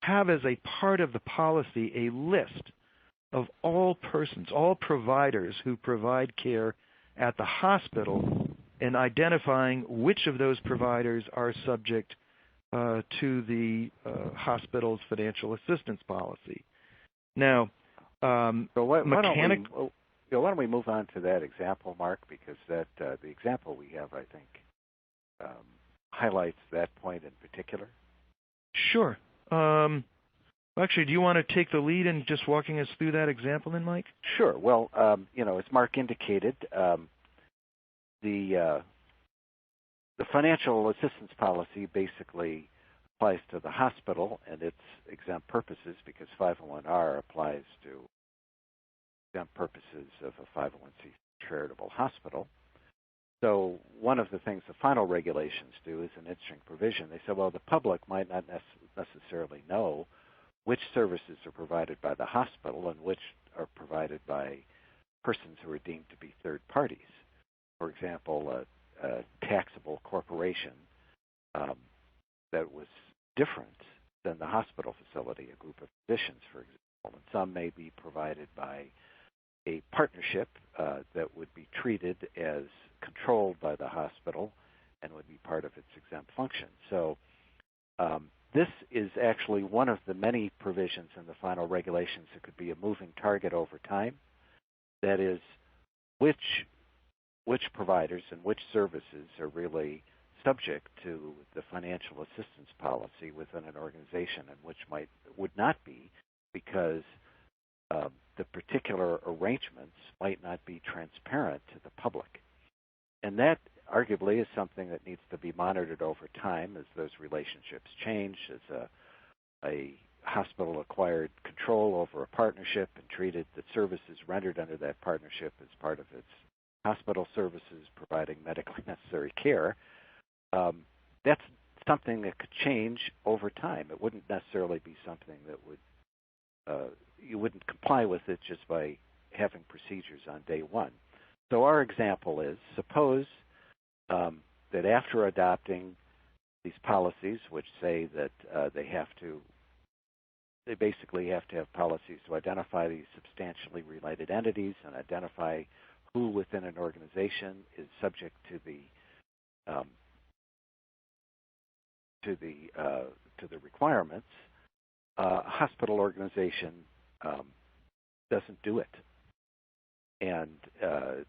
B: have as a part of the policy a list of all persons, all providers who provide care at the hospital, and identifying which of those providers are subject to the hospital's financial assistance policy. Now,
C: why don't we move on to that example, Mark, because the example we have, I think, highlights that point in particular.
B: Sure. Actually, do you want to take the lead in just walking us through that example then, Mike?
C: Sure. Well, as Mark indicated, the financial assistance policy basically applies to the hospital and its exempt purposes because 501R applies to exempt purposes of a 501c charitable hospital. So one of the things the final regulations do is an interesting provision. They say, well, the public might not necessarily know which services are provided by the hospital and which are provided by persons who are deemed to be third parties. For example, a taxable corporation that was different than the hospital facility, a group of physicians, for example. And some may be provided by a partnership that would be treated as controlled by the hospital and would be part of its exempt function. So this is actually one of the many provisions in the final regulations that could be a moving target over time. That is, which providers and which services are really subject to the financial assistance policy within an organization and which would not be, because the particular arrangements might not be transparent to the public. And that arguably is something that needs to be monitored over time as those relationships change, as a hospital acquired control over a partnership and treated the services rendered under that partnership as part of its hospital services providing medically necessary care. That's something that could change over time. It wouldn't necessarily be something that would you wouldn't comply with it just by having procedures on day one. So our example is, suppose that after adopting these policies, which say that they basically have to have policies to identify these substantially related entities and identify who within an organization is subject to the requirements. a hospital organization doesn't do it. And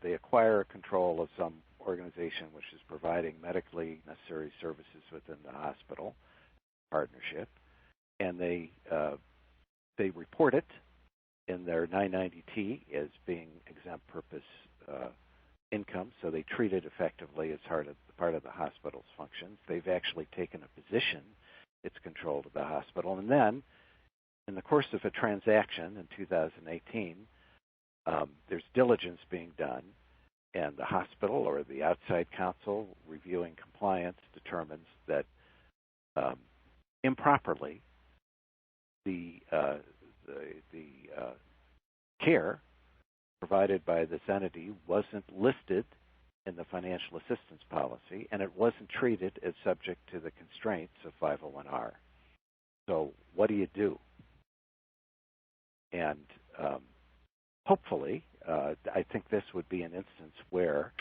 C: they acquire control of some organization which is providing medically necessary services within the hospital partnership, and they report it in their 990T as being exempt purpose income, so they treat it effectively as part of the hospital's functions. They've actually taken a position it's controlled of the hospital, and then in the course of a transaction in 2018, there's diligence being done, and the hospital or the outside counsel reviewing compliance determines that improperly the care provided by this entity wasn't listed in the financial assistance policy, and it wasn't treated as subject to the constraints of 501R. So what do you do? And hopefully, I think this would be an instance where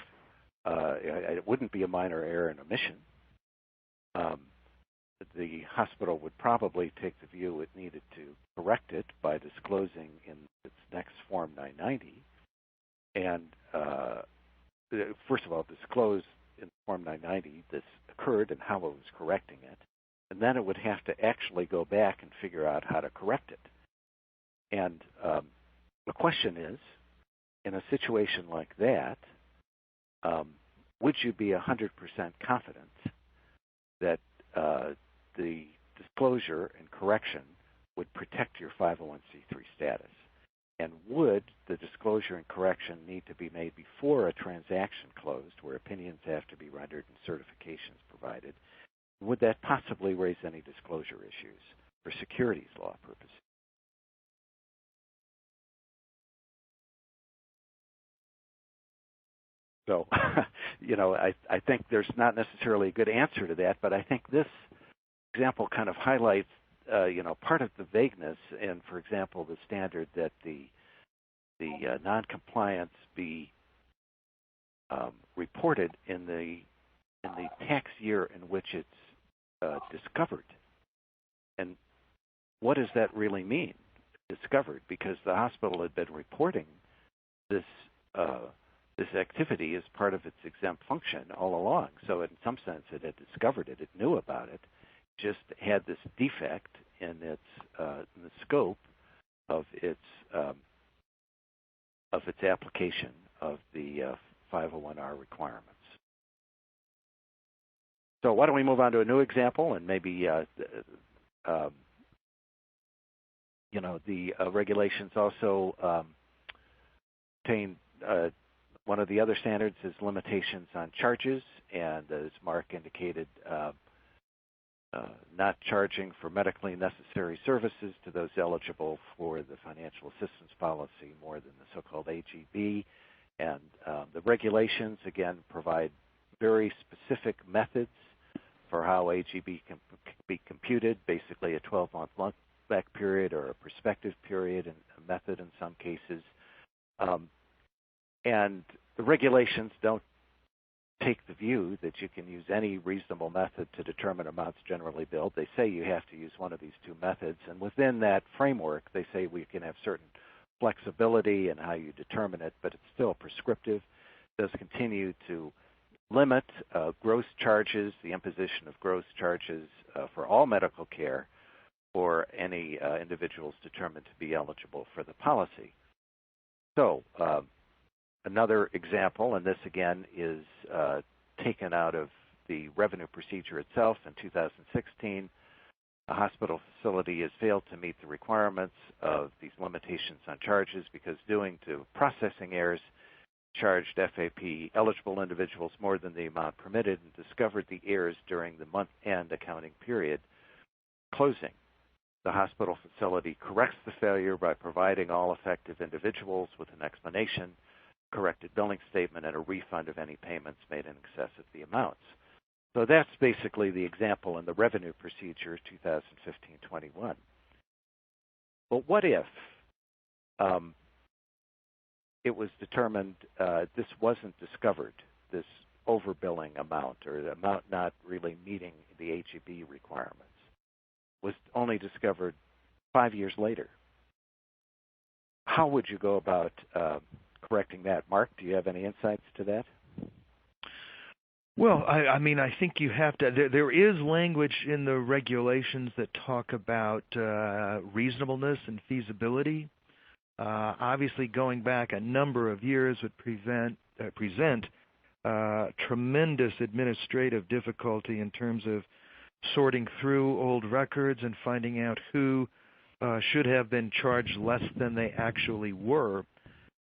C: it wouldn't be a minor error in omission. The hospital would probably take the view it needed to correct it by disclosing in its next Form 990, and first of all, disclose in Form 990 this occurred and how it was correcting it, and then it would have to actually go back and figure out how to correct it. And the question is, in a situation like that, would you be 100% confident that the disclosure and correction would protect your 501c3 status? And would the disclosure and correction need to be made before a transaction closed, where opinions have to be rendered and certifications provided? Would that possibly raise any disclosure issues for securities law purposes? So, I think there's not necessarily a good answer to that, but I think this example kind of highlights, part of the vagueness in, for example, the standard that the noncompliance be reported in the tax year in which it's discovered. And what does that really mean, discovered? Because the hospital had been reporting this activity as part of its exempt function all along. So in some sense, it had discovered it. It knew about it. Just had this defect in its in the scope of its application of the 501R requirements. So why don't we move on to a new example, and maybe the regulations also contain one of the other standards is limitations on charges, and as Mark indicated, not charging for medically necessary services to those eligible for the financial assistance policy more than the so-called AGB. And the regulations, again, provide very specific methods for how AGB can be computed, basically a 12-month look-back period or a prospective period, and a method in some cases. And the regulations don't take the view that you can use any reasonable method to determine amounts generally billed. They say you have to use one of these two methods, and within that framework, they say we can have certain flexibility in how you determine it, but it's still prescriptive. It does continue to limit gross charges, the imposition of gross charges for all medical care for any individuals determined to be eligible for the policy. So another example, and this again is taken out of the revenue procedure itself in 2016. A hospital facility has failed to meet the requirements of these limitations on charges because due to processing errors, charged FAP eligible individuals more than the amount permitted and discovered the errors during the month-end accounting period closing. The hospital facility corrects the failure by providing all affected individuals with an explanation, corrected billing statement, and a refund of any payments made in excess of the amounts. So that's basically the example in the revenue procedure 2015-21. But what if it was determined this wasn't discovered, this overbilling amount or the amount not really meeting the AGB requirements, was only discovered 5 years later. How would you go about correcting that? Mark, do you have any insights to that?
B: Well, I mean, I think you have to. There is language in the regulations that talk about reasonableness and feasibility. Obviously, going back a number of years would present tremendous administrative difficulty in terms of sorting through old records and finding out who should have been charged less than they actually were.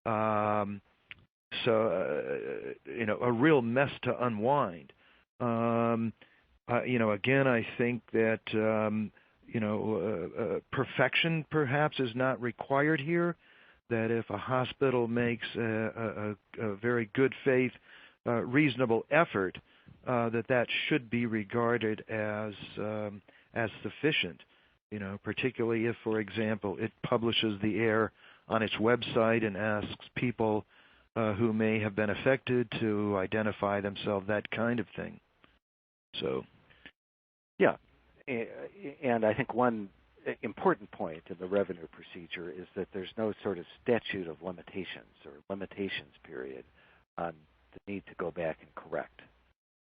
B: A real mess to unwind. Again, I think that, perfection perhaps is not required here, that if a hospital makes a very good faith, reasonable effort, that should be regarded as sufficient, particularly if, for example, it publishes the error on its website and asks people who may have been affected to identify themselves, that kind of thing. So,
C: yeah, and I think one important point in the revenue procedure is that there's no sort of statute of limitations or limitations period on the need to go back and correct.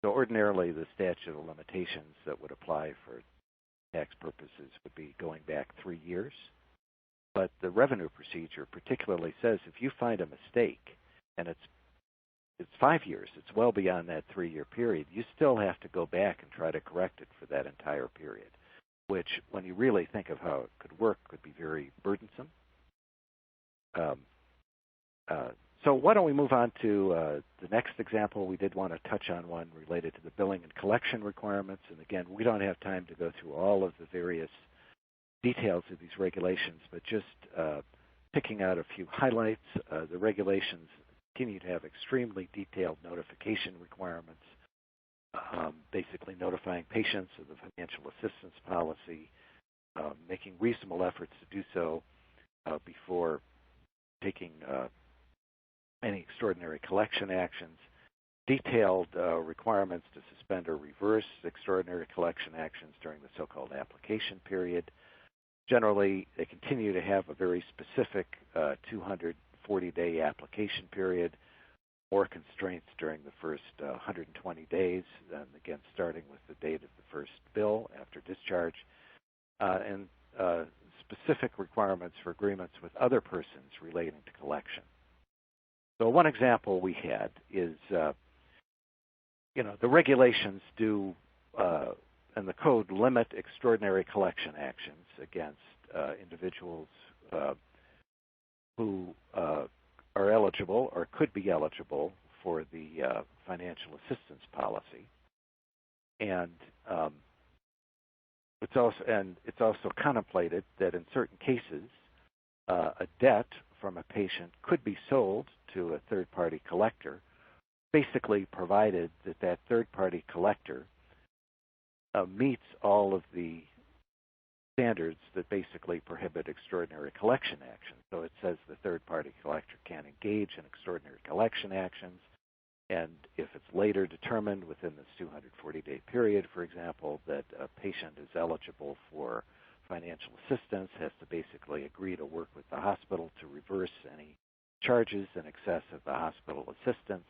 C: So ordinarily, the statute of limitations that would apply for tax purposes would be going back 3 years. But the revenue procedure particularly says if you find a mistake and it's 5 years, it's well beyond that 3-year period, you still have to go back and try to correct it for that entire period, which, when you really think of how it could work, could be very burdensome. So why don't we move on to the next example? We did want to touch on one related to the billing and collection requirements. And again, we don't have time to go through all of the various details of these regulations, but just picking out a few highlights. The regulations continue to have extremely detailed notification requirements, basically notifying patients of the financial assistance policy, making reasonable efforts to do so before taking any extraordinary collection actions, detailed requirements to suspend or reverse extraordinary collection actions during the so-called application period. Generally, they continue to have a very specific 240-day application period, more constraints during the first 120 days, and again, starting with the date of the first bill after discharge, and specific requirements for agreements with other persons relating to collection. So one example we had is, the regulations do, and the code limit extraordinary collection actions against individuals who are eligible or could be eligible for the financial assistance policy, and it's also contemplated that in certain cases, a debt from a patient could be sold to a third-party collector, basically provided that that third-party collector meets all of the standards that basically prohibit extraordinary collection actions. So it says the third-party collector can engage in extraordinary collection actions, and if it's later determined within this 240-day period, for example, that a patient is eligible for financial assistance, has to basically agree to work with the hospital to reverse any charges in excess of the hospital assistance,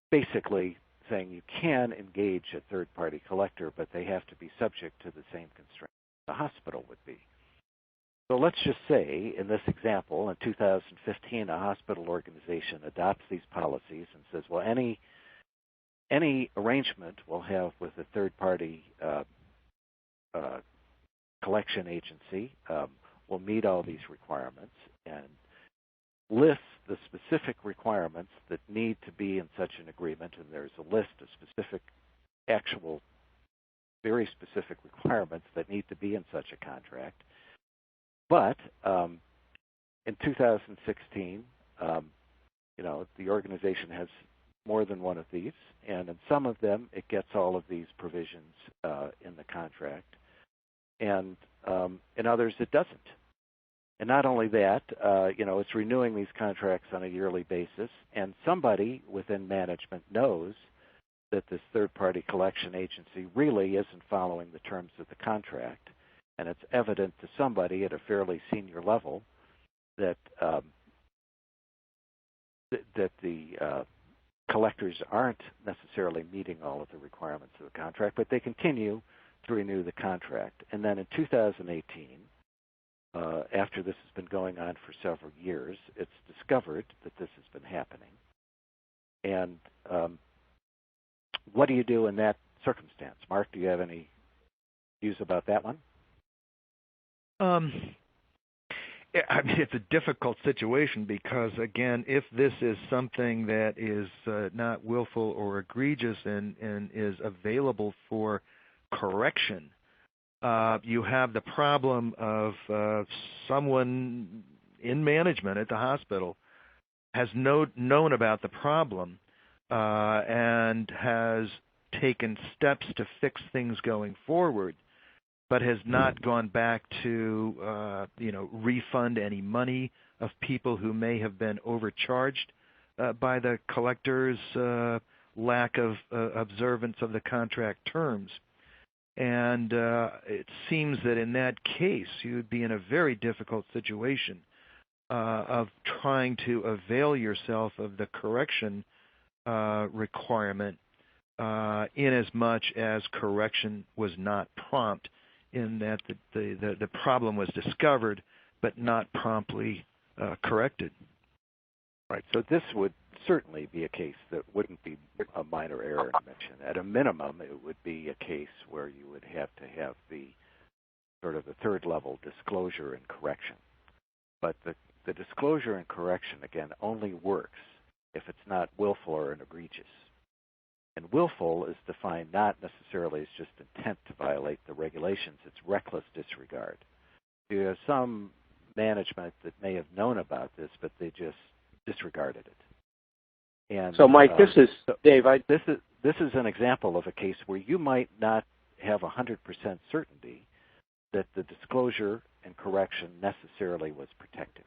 C: basically saying you can engage a third-party collector, but they have to be subject to the same constraints the hospital would be. So let's just say, in this example, in 2015, a hospital organization adopts these policies and says, well, any arrangement we'll have with a third-party collection agency will meet all these requirements, and lists the specific requirements that need to be in such an agreement, and there's a list of specific, actual, very specific requirements that need to be in such a contract. But in 2016, the organization has more than one of these, and in some of them, it gets all of these provisions in the contract, and in others, it doesn't. And not only that, it's renewing these contracts on a yearly basis, and somebody within management knows that this third-party collection agency really isn't following the terms of the contract, and it's evident to somebody at a fairly senior level that that the collectors aren't necessarily meeting all of the requirements of the contract, but they continue to renew the contract. And then in 2018, after this has been going on for several years, it's discovered that this has been happening. And what do you do in that circumstance? Mark, do you have any views about that one?
B: I mean, it's a difficult situation because, again, if this is something that is not willful or egregious and is available for correction, you have the problem of someone in management at the hospital has known about the problem and has taken steps to fix things going forward, but has not gone back to refund any money of people who may have been overcharged by the collector's lack of observance of the contract terms. And it seems that in that case, you would be in a very difficult situation of trying to avail yourself of the correction requirement in as much as correction was not prompt, in that the problem was discovered but not promptly corrected.
C: Right. So this would certainly be a case that wouldn't be a minor error to mention. At a minimum, it would be a case where you would have to have the sort of the third level disclosure and correction. But the disclosure and correction, again, only works if it's not willful or egregious. And willful is defined not necessarily as just intent to violate the regulations. It's reckless disregard. You have some management that may have known about this, but they just disregarded it. And
A: so, Mike, this is Dave.
C: This is an example of a case where you might not have 100% certainty that the disclosure and correction necessarily was protective.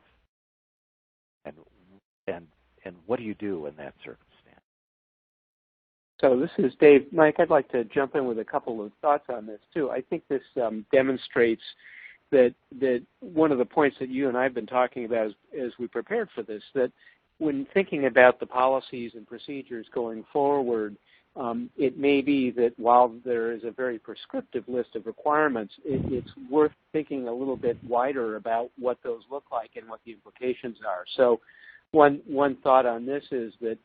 C: And what do you do in that circumstance?
A: So this is Dave. Mike, I'd like to jump in with a couple of thoughts on this, too. I think this demonstrates that one of the points that you and I have been talking about as we prepared for this, that when thinking about the policies and procedures going forward, it may be that while there is a very prescriptive list of requirements, it's worth thinking a little bit wider about what those look like and what the implications are. So one thought on this is that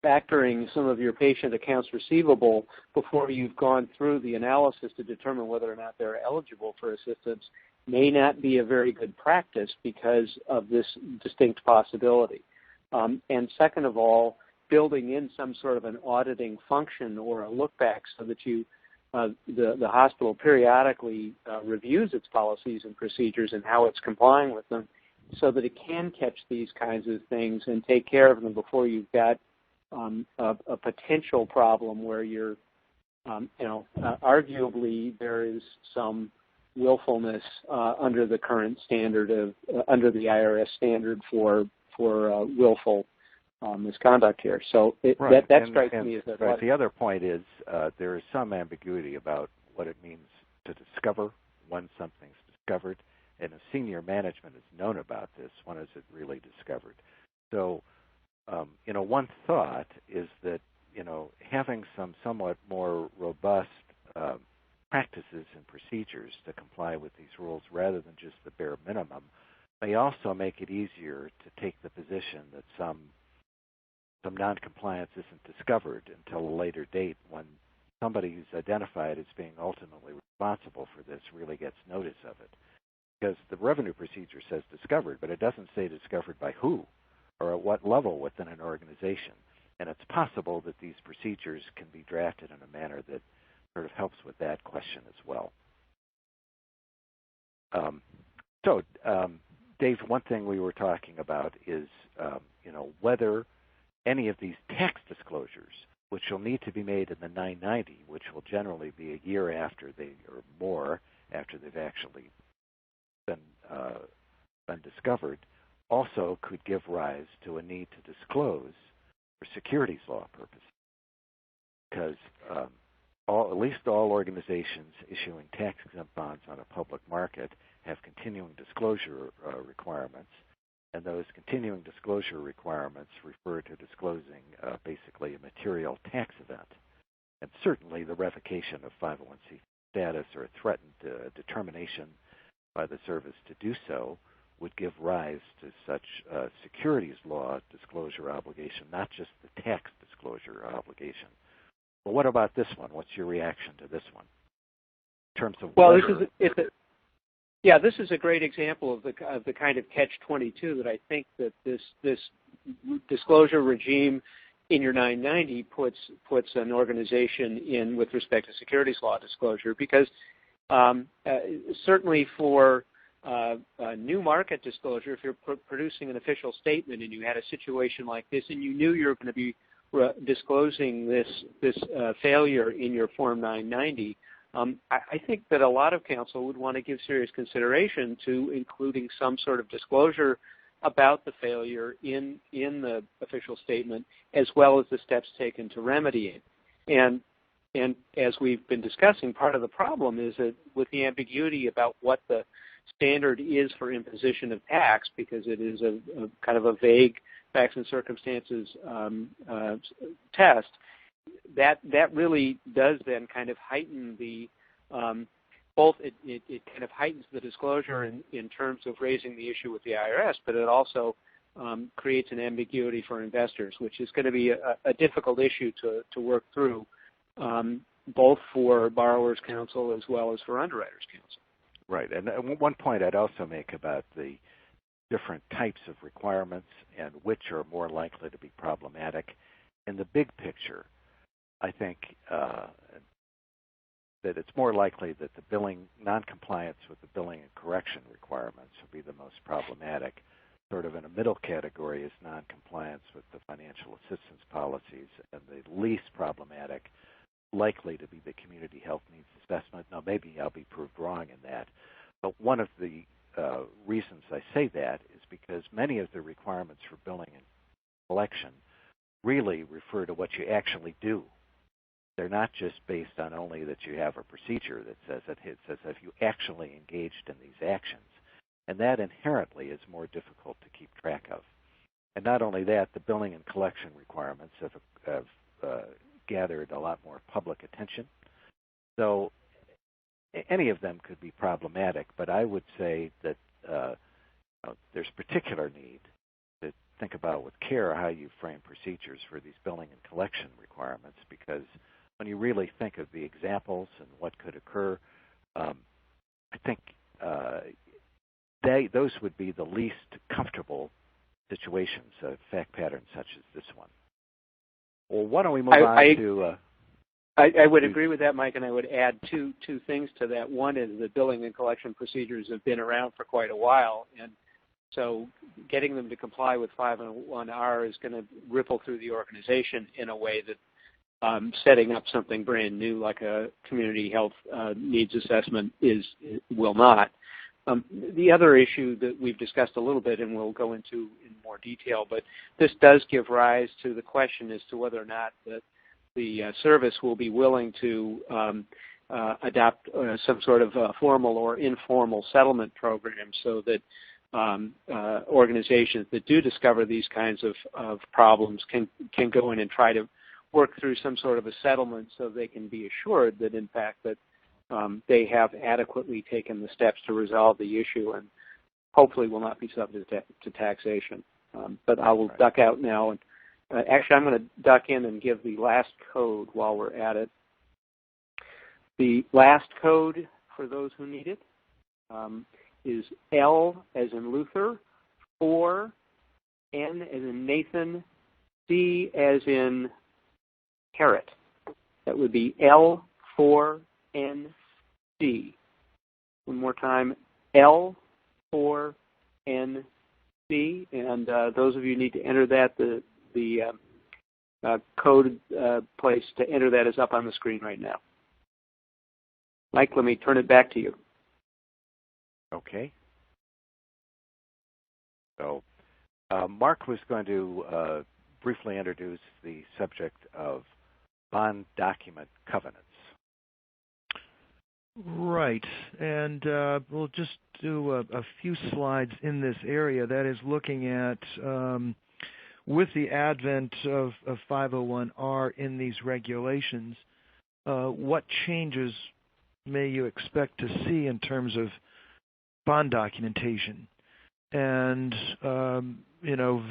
A: factoring some of your patient accounts receivable before you've gone through the analysis to determine whether or not they're eligible for assistance may not be a very good practice because of this distinct possibility. And second of all, building in some sort of an auditing function or a look back so that the hospital periodically reviews its policies and procedures and how it's complying with them so that it can catch these kinds of things and take care of them before you've got a potential problem where you're, arguably there is some willfulness under the current standard under the IRS standard for willful misconduct here. So
C: right.
A: that strikes me as that.
C: Right. The other point is there is some ambiguity about what it means to discover when something's discovered, and if senior management has known about this, when is it really discovered? So, one thought is that, having some somewhat more robust practices and procedures to comply with these rules rather than just the bare minimum may also make it easier to take the position that some noncompliance isn't discovered until a later date when somebody who's identified as being ultimately responsible for this really gets notice of it. Because the revenue procedure says discovered, but it doesn't say discovered by who or at what level within an organization. And it's possible that these procedures can be drafted in a manner that sort of helps with that question as well. Dave, one thing we were talking about is, whether any of these tax disclosures, which will need to be made in the 990, which will generally be a year after or more after they've actually been discovered, also could give rise to a need to disclose for securities law purposes. Because at least all organizations issuing tax-exempt bonds on a public market have continuing disclosure requirements, and those continuing disclosure requirements refer to disclosing basically a material tax event. And certainly the revocation of 501c status or a threatened determination by the service to do so would give rise to such securities law disclosure obligation, not just the tax disclosure obligation. Well, what about this one? What's your reaction to this one in terms of
A: this is a great example of the kind of catch-22 that I think that this disclosure regime in your 990 puts an organization in with respect to securities law disclosure, because certainly for new market disclosure, if you're producing an official statement and you had a situation like this and you knew you were going to be disclosing this failure in your Form 990, I think that a lot of counsel would want to give serious consideration to including some sort of disclosure about the failure in the official statement, as well as the steps taken to remedy it. And as we've been discussing, part of the problem is that with the ambiguity about what the standard is for imposition of tax, because it is a kind of a vague facts and circumstances test, that really does then kind of heighten the it kind of heightens the disclosure in terms of raising the issue with the IRS, but it also creates an ambiguity for investors, which is going to be a difficult issue to work through, both for borrowers' counsel as well as for underwriters' counsel.
C: Right, and one point I'd also make about the different types of requirements and which are more likely to be problematic. In the big picture, I think that it's more likely that the noncompliance with the billing and correction requirements will be the most problematic. Sort of in a middle category is noncompliance with the financial assistance policies, and the least problematic likely to be the community health needs assessment. Now, maybe I'll be proved wrong in that, but one of the reasons I say that is because many of the requirements for billing and collection really refer to what you actually do. They're not just based on only that you have a procedure that says it. It says if you actually engaged in these actions. And that inherently is more difficult to keep track of. And not only that, the billing and collection requirements have gathered a lot more public attention. So any of them could be problematic, but I would say that there's particular need to think about with care how you frame procedures for these billing and collection requirements, because when you really think of the examples and what could occur, I think those would be the least comfortable situations, fact patterns such as this one. Well, why don't we move on to...
A: I would agree with that, Mike, and I would add two things to that. One is that billing and collection procedures have been around for quite a while, and so getting them to comply with 501R is going to ripple through the organization in a way that setting up something brand new like a community health needs assessment will not. The other issue that we've discussed a little bit and we'll go into in more detail, but this does give rise to the question as to whether or not the service will be willing to adopt some sort of formal or informal settlement program so that organizations that do discover these kinds of problems can go in and try to work through some sort of a settlement so they can be assured that, in fact, that they have adequately taken the steps to resolve the issue and hopefully will not be subject to taxation. But I will duck out now. And actually, I'm going to duck in and give the last code while we're at it. The last code, for those who need it, is L as in Luther, 4, N as in Nathan, C as in Carrot. That would be L4NC. One more time, L4NC. And those of you who need to enter that, the code place to enter that is up on the screen right now. Mike, let me turn it back to you.
C: Okay. So Mark was going to briefly introduce the subject of bond document covenants.
B: Right. And we'll just do a few slides in this area. That is looking at, with the advent of 501R in these regulations, what changes may you expect to see in terms of bond documentation? And,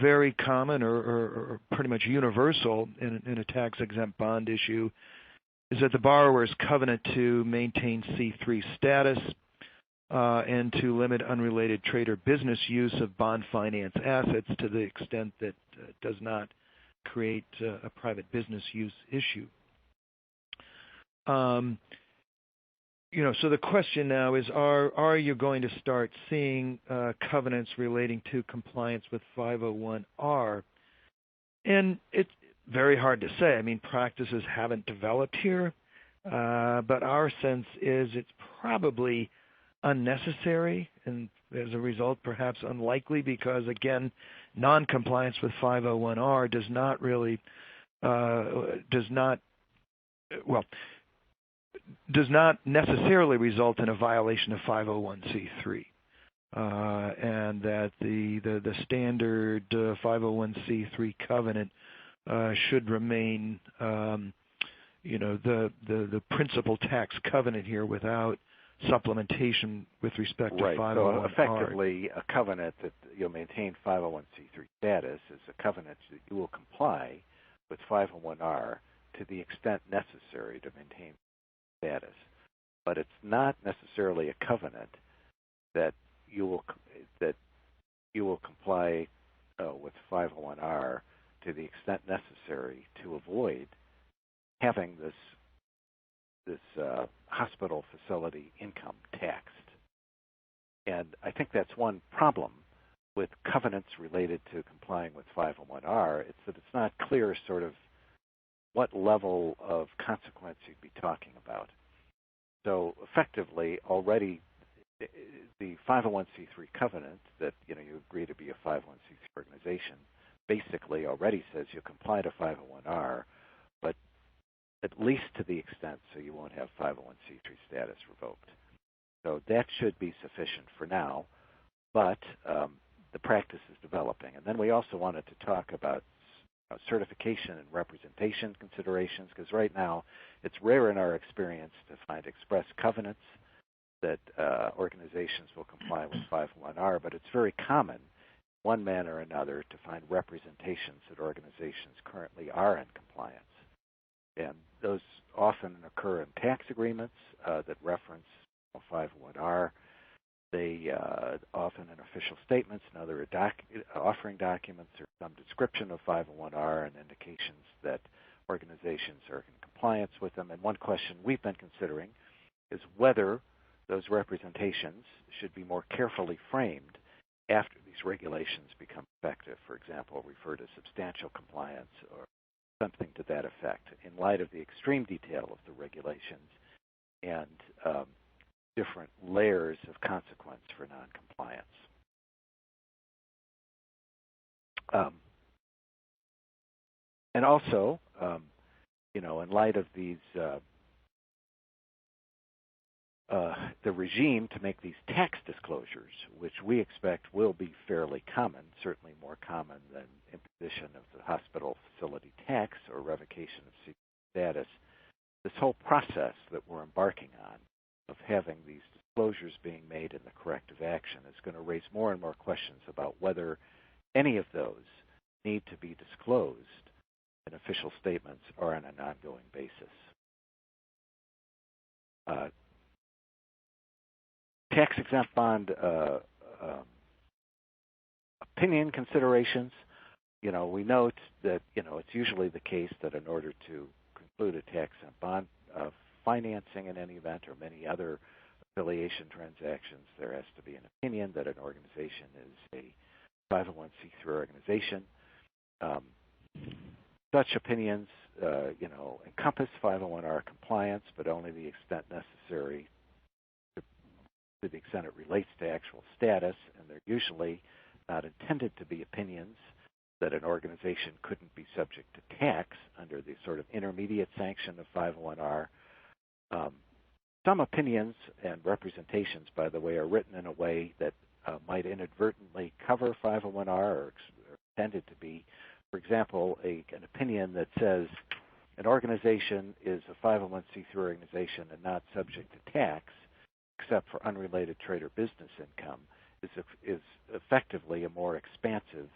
B: very common or pretty much universal in a tax-exempt bond issue is that the borrower is covenant to maintain C3 status and to limit unrelated trade or business use of bond finance assets to the extent that it does not create a private business use issue. So the question now is, are you going to start seeing covenants relating to compliance with 501R? And it's very hard to say. I mean, practices haven't developed here, but our sense is it's probably unnecessary and as a result perhaps unlikely because, again, noncompliance with 501R does not necessarily result in a violation of 501c3. And that the standard 501c3 covenant should remain, the principal tax covenant here without supplementation with respect to 501R.
C: So effectively, a covenant that you'll maintain 501c3 status is a covenant that you will comply with 501R to the extent necessary to maintain status. But it's not necessarily a covenant that you will comply with 501R to the extent necessary to avoid having this hospital facility income taxed. And I think that's one problem with covenants related to complying with 501R. It's that it's not clear sort of what level of consequence you'd be talking about. So effectively, already the 501c3 covenant that you agree to be a 501c3 organization basically already says you comply to 501R, but at least to the extent so you won't have 501c3 status revoked. So that should be sufficient for now, but the practice is developing. And then we also wanted to talk about certification and representation considerations, because right now it's rare in our experience to find express covenants that organizations will comply with 501R, but it's very common, one manner or another, to find representations that organizations currently are in compliance. And those often occur in tax agreements that reference 501R. They often in official statements and other offering documents or some description of 501R and indications that organizations are in compliance with them. And one question we've been considering is whether those representations should be more carefully framed after these regulations become effective. For example, refer to substantial compliance or something to that effect in light of the extreme detail of the regulations and different layers of consequence for noncompliance. And also, in light of these, the regime to make these tax disclosures, which we expect will be fairly common, certainly more common than imposition of the hospital facility tax or revocation of secret status, this whole process that we're embarking on of having these disclosures being made in the corrective action is going to raise more and more questions about whether any of those need to be disclosed in official statements or on an ongoing basis. Tax-exempt bond opinion considerations. We note that, it's usually the case that in order to conclude a tax-exempt bond financing in any event or many other affiliation transactions, there has to be an opinion that an organization is a 501c3 organization. Such opinions, encompass 501R compliance, but only the extent necessary to the extent it relates to actual status, and they're usually not intended to be opinions that an organization couldn't be subject to tax under the sort of intermediate sanction of 501R. Some opinions and representations, by the way, are written in a way that might inadvertently cover 501R or intended to be. For example, an opinion that says an organization is a 501c3 organization and not subject to tax except for unrelated trade or business income is effectively a more expansive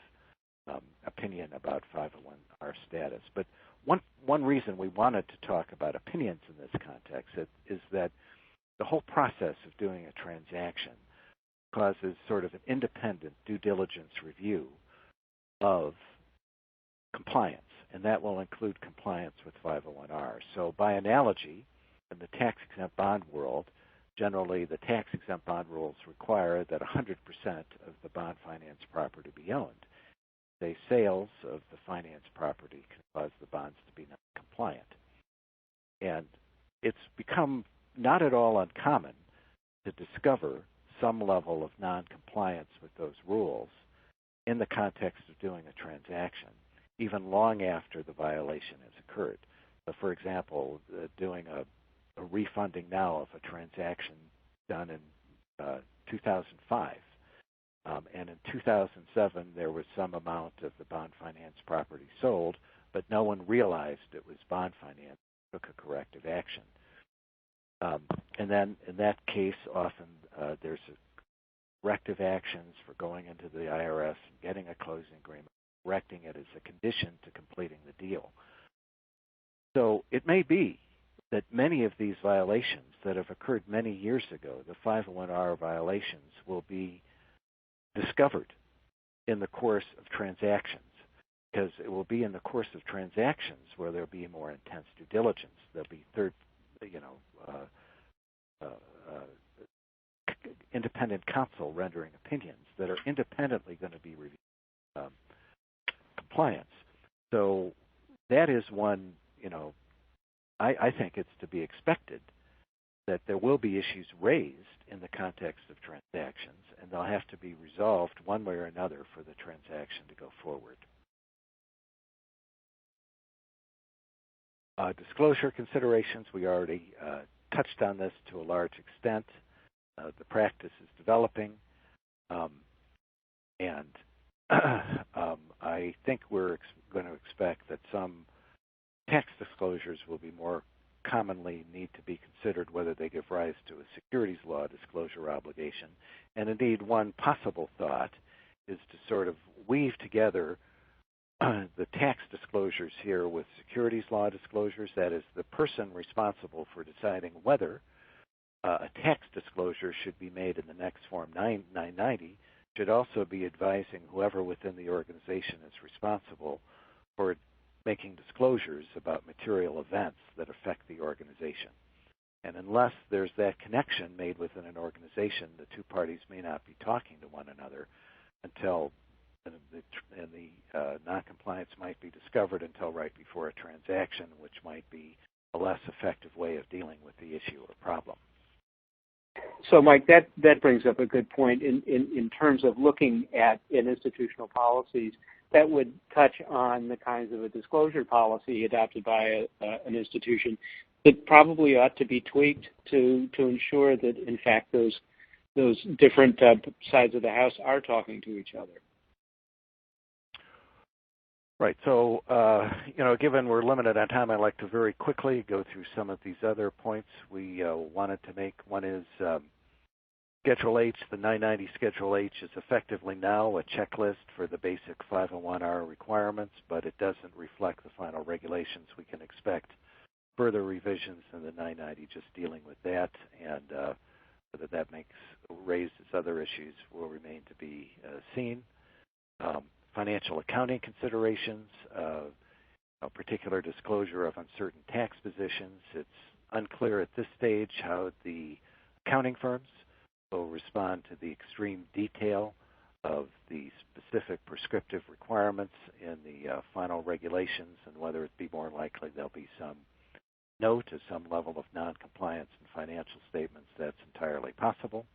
C: opinion about 501R status. But one reason we wanted to talk about opinions in this context is that the whole process of doing a transaction causes sort of an independent due diligence review of compliance, and that will include compliance with 501R. So by analogy, in the tax-exempt bond world, generally the tax-exempt bond rules require that 100% of the bond finance property be owned. Say sales of the finance property can cause the bonds to be non-compliant. And it's become not at all uncommon to discover some level of non-compliance with those rules in the context of doing a transaction, even long after the violation has occurred. So for example, doing a refunding now of a transaction done in 2005. And in 2007, there was some amount of the bond finance property sold, but no one realized it was bond finance, took a corrective action. And then in that case, often there's corrective actions for going into the IRS and getting a closing agreement, correcting it as a condition to completing the deal. So it may be that many of these violations that have occurred many years ago, the 501R violations, will be discovered in the course of transactions, because it will be in the course of transactions where there'll be more intense due diligence. There'll be independent counsel rendering opinions that are independently going to be reviewing compliance. So that is one, I think it's to be expected that there will be issues raised in the context of transactions, and they'll have to be resolved one way or another for the transaction to go forward. Disclosure considerations, we already touched on this to a large extent. The practice is developing, and I think we're going to expect that some tax disclosures will be more commonly need to be considered whether they give rise to a securities law disclosure obligation. And indeed, one possible thought is to sort of weave together the tax disclosures here with securities law disclosures. That is, the person responsible for deciding whether a tax disclosure should be made in the next Form 990 should also be advising whoever within the organization is responsible for making disclosures about material events that affect the organization. And unless there's that connection made within an organization, the two parties may not be talking to one another until the noncompliance might be discovered until right before a transaction, which might be a less effective way of dealing with the issue or problem.
A: So, Mike, that brings up a good point in terms of looking at institutional policies that would touch on the kinds of a disclosure policy adopted by an institution that probably ought to be tweaked to ensure that, in fact, those different sides of the house are talking to each other.
C: Right. So, given we're limited on time, I'd like to very quickly go through some of these other points we wanted to make. One is Schedule H, the 990 Schedule H is effectively now a checklist for the basic 501R requirements, but it doesn't reflect the final regulations. We can expect further revisions in the 990 just dealing with that, and whether that raises other issues will remain to be seen. Financial accounting considerations, a particular disclosure of uncertain tax positions. It's unclear at this stage how the accounting firms will respond to the extreme detail of the specific prescriptive requirements in the final regulations, and whether it be more likely there'll be some note of some level of noncompliance in financial statements. That's entirely possible.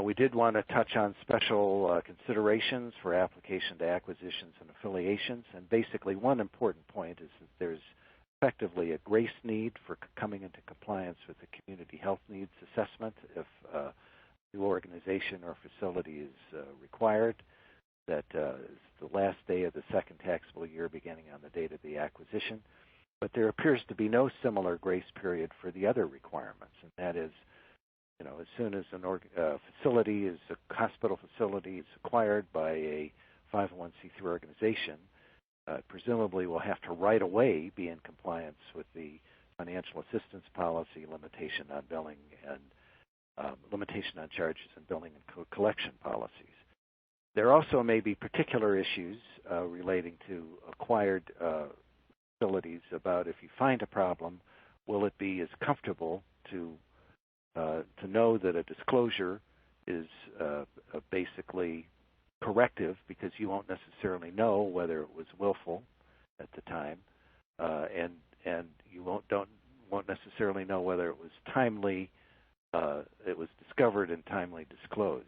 C: We did want to touch on special considerations for application to acquisitions and affiliations, and basically one important point is that there's effectively a grace need for coming into compliance with the community health needs assessment if a new organization or facility is required. That is the last day of the second taxable year beginning on the date of the acquisition. But there appears to be no similar grace period for the other requirements, and that is, as soon as a facility is a hospital facility is acquired by a 501c3 organization, presumably will have to right away be in compliance with the financial assistance policy, limitation on billing, and limitation on charges and billing and collection policies. There also may be particular issues relating to acquired facilities about if you find a problem, will it be as comfortable to know that a disclosure is basically corrective because you won't necessarily know whether it was willful at the time, and you won't necessarily know whether it was timely, it was discovered and timely disclosed.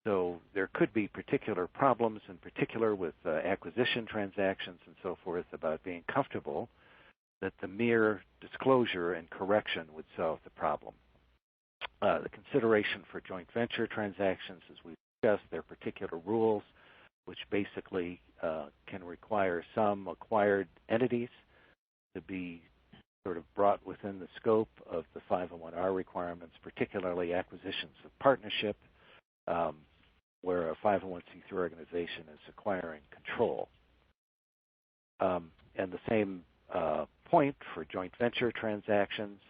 C: So there could be particular problems, in particular with acquisition transactions and so forth, about being comfortable that the mere disclosure and correction would solve the problem. The consideration for joint venture transactions, as we discussed, there are particular rules which basically can require some acquired entities to be sort of brought within the scope of the 501R requirements, particularly acquisitions of partnership, where a 501c3 organization is acquiring control. And the same point for joint venture transactions,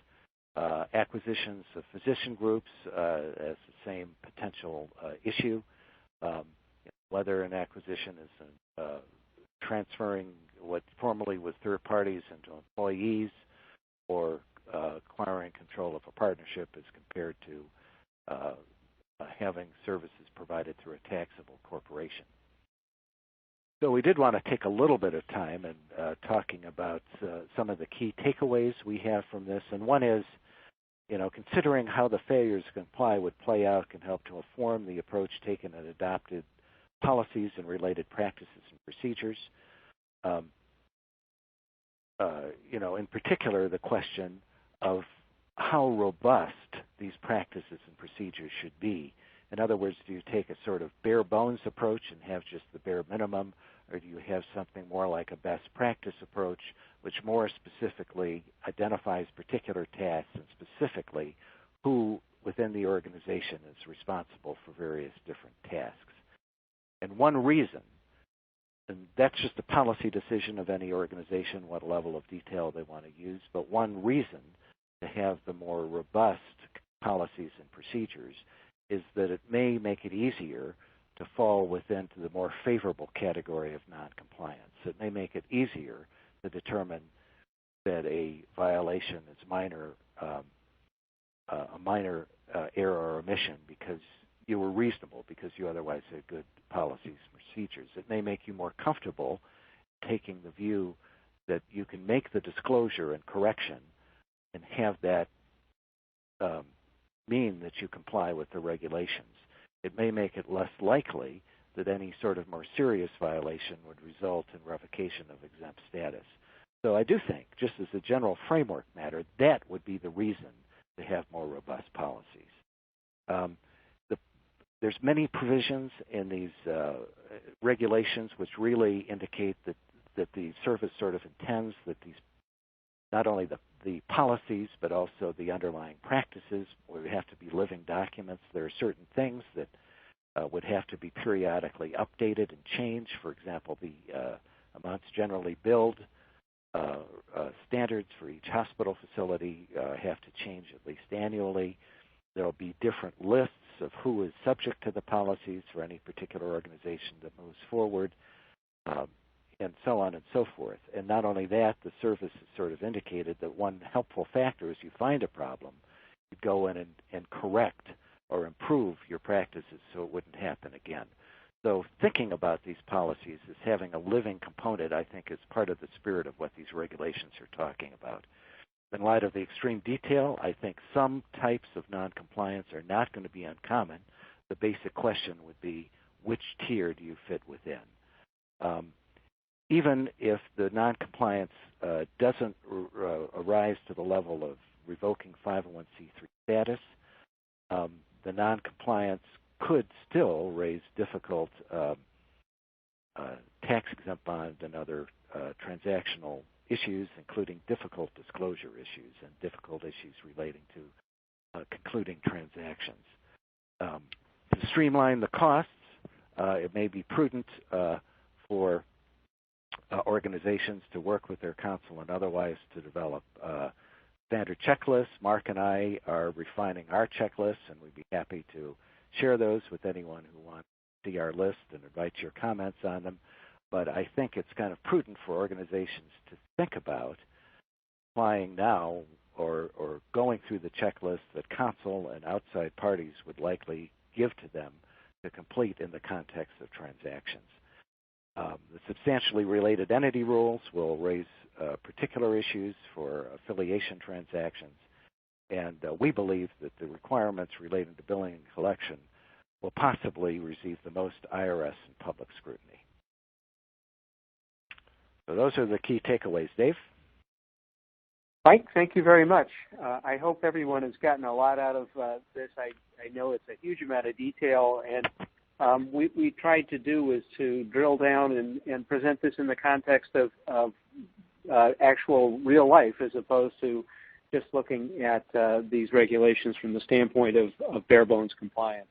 C: acquisitions of physician groups as the same potential issue, whether an acquisition is transferring what formerly was third parties into employees or acquiring control of a partnership as compared to having services provided through a taxable corporation. So we did want to take a little bit of time in talking about some of the key takeaways we have from this, and one is, considering how the failures to comply would play out can help to inform the approach taken and adopted policies and related practices and procedures. In particular, the question of how robust these practices and procedures should be. In other words, do you take a sort of bare bones approach and have just the bare minimum, or do you have something more like a best practice approach, which more specifically identifies particular tasks and specifically who within the organization is responsible for various different tasks? And one reason, and that's just a policy decision of any organization, what level of detail they want to use, but one reason to have the more robust policies and procedures is that it may make it easier to fall within the more favorable category of noncompliance. It may make it easier to determine that a violation is a minor error or omission because you were reasonable, because you otherwise had good policies and procedures. It may make you more comfortable taking the view that you can make the disclosure and correction and have that mean that you comply with the regulations. It may make it less likely that any sort of more serious violation would result in revocation of exempt status. So I do think, just as a general framework matter, that would be the reason to have more robust policies. There's many provisions in these regulations which really indicate that the service sort of intends that these, not only the policies, but also the underlying practices would have to be living documents. There are certain things that would have to be periodically updated and changed. For example, the amounts generally billed, standards for each hospital facility have to change at least annually. There will be different lists of who is subject to the policies for any particular organization that moves forward, and so on and so forth. And not only that, the service has sort of indicated that one helpful factor is you find a problem, you go in and correct or improve your practices so it wouldn't happen again. So thinking about these policies as having a living component, I think, is part of the spirit of what these regulations are talking about. In light of the extreme detail, I think some types of noncompliance are not going to be uncommon. The basic question would be, which tier do you fit within? even if the noncompliance doesn't arise to the level of revoking 501c3 status, the noncompliance could still raise difficult tax-exempt bond and other transactional issues, including difficult disclosure issues and difficult issues relating to concluding transactions. To streamline the costs, it may be prudent for organizations to work with their counsel and otherwise to develop standard checklists. Mark and I are refining our checklists, and we'd be happy to share those with anyone who wants to see our list and invite your comments on them. But I think it's kind of prudent for organizations to think about applying now or going through the checklist that counsel and outside parties would likely give to them to complete in the context of transactions. The substantially related entity rules will raise particular issues for affiliation transactions, and we believe that the requirements relating to billing and collection will possibly receive the most IRS and public scrutiny. So those are the key takeaways. Dave?
A: Mike, thank you very much. I hope everyone has gotten a lot out of this. I know it's a huge amount of detail, and we tried to do is to drill down and present this in the context of actual real life as opposed to just looking at these regulations from the standpoint of bare bones compliance.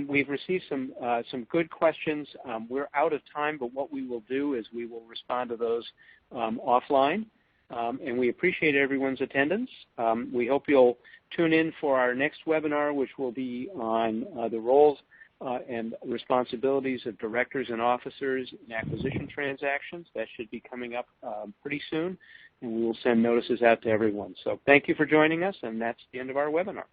A: We've received some good questions. We're out of time, but what we will do is we will respond to those offline. And we appreciate everyone's attendance. We hope you'll tune in for our next webinar, which will be on the roles and responsibilities of directors and officers in acquisition transactions. That should be coming up pretty soon, and we will send notices out to everyone. So thank you for joining us, and that's the end of our webinar.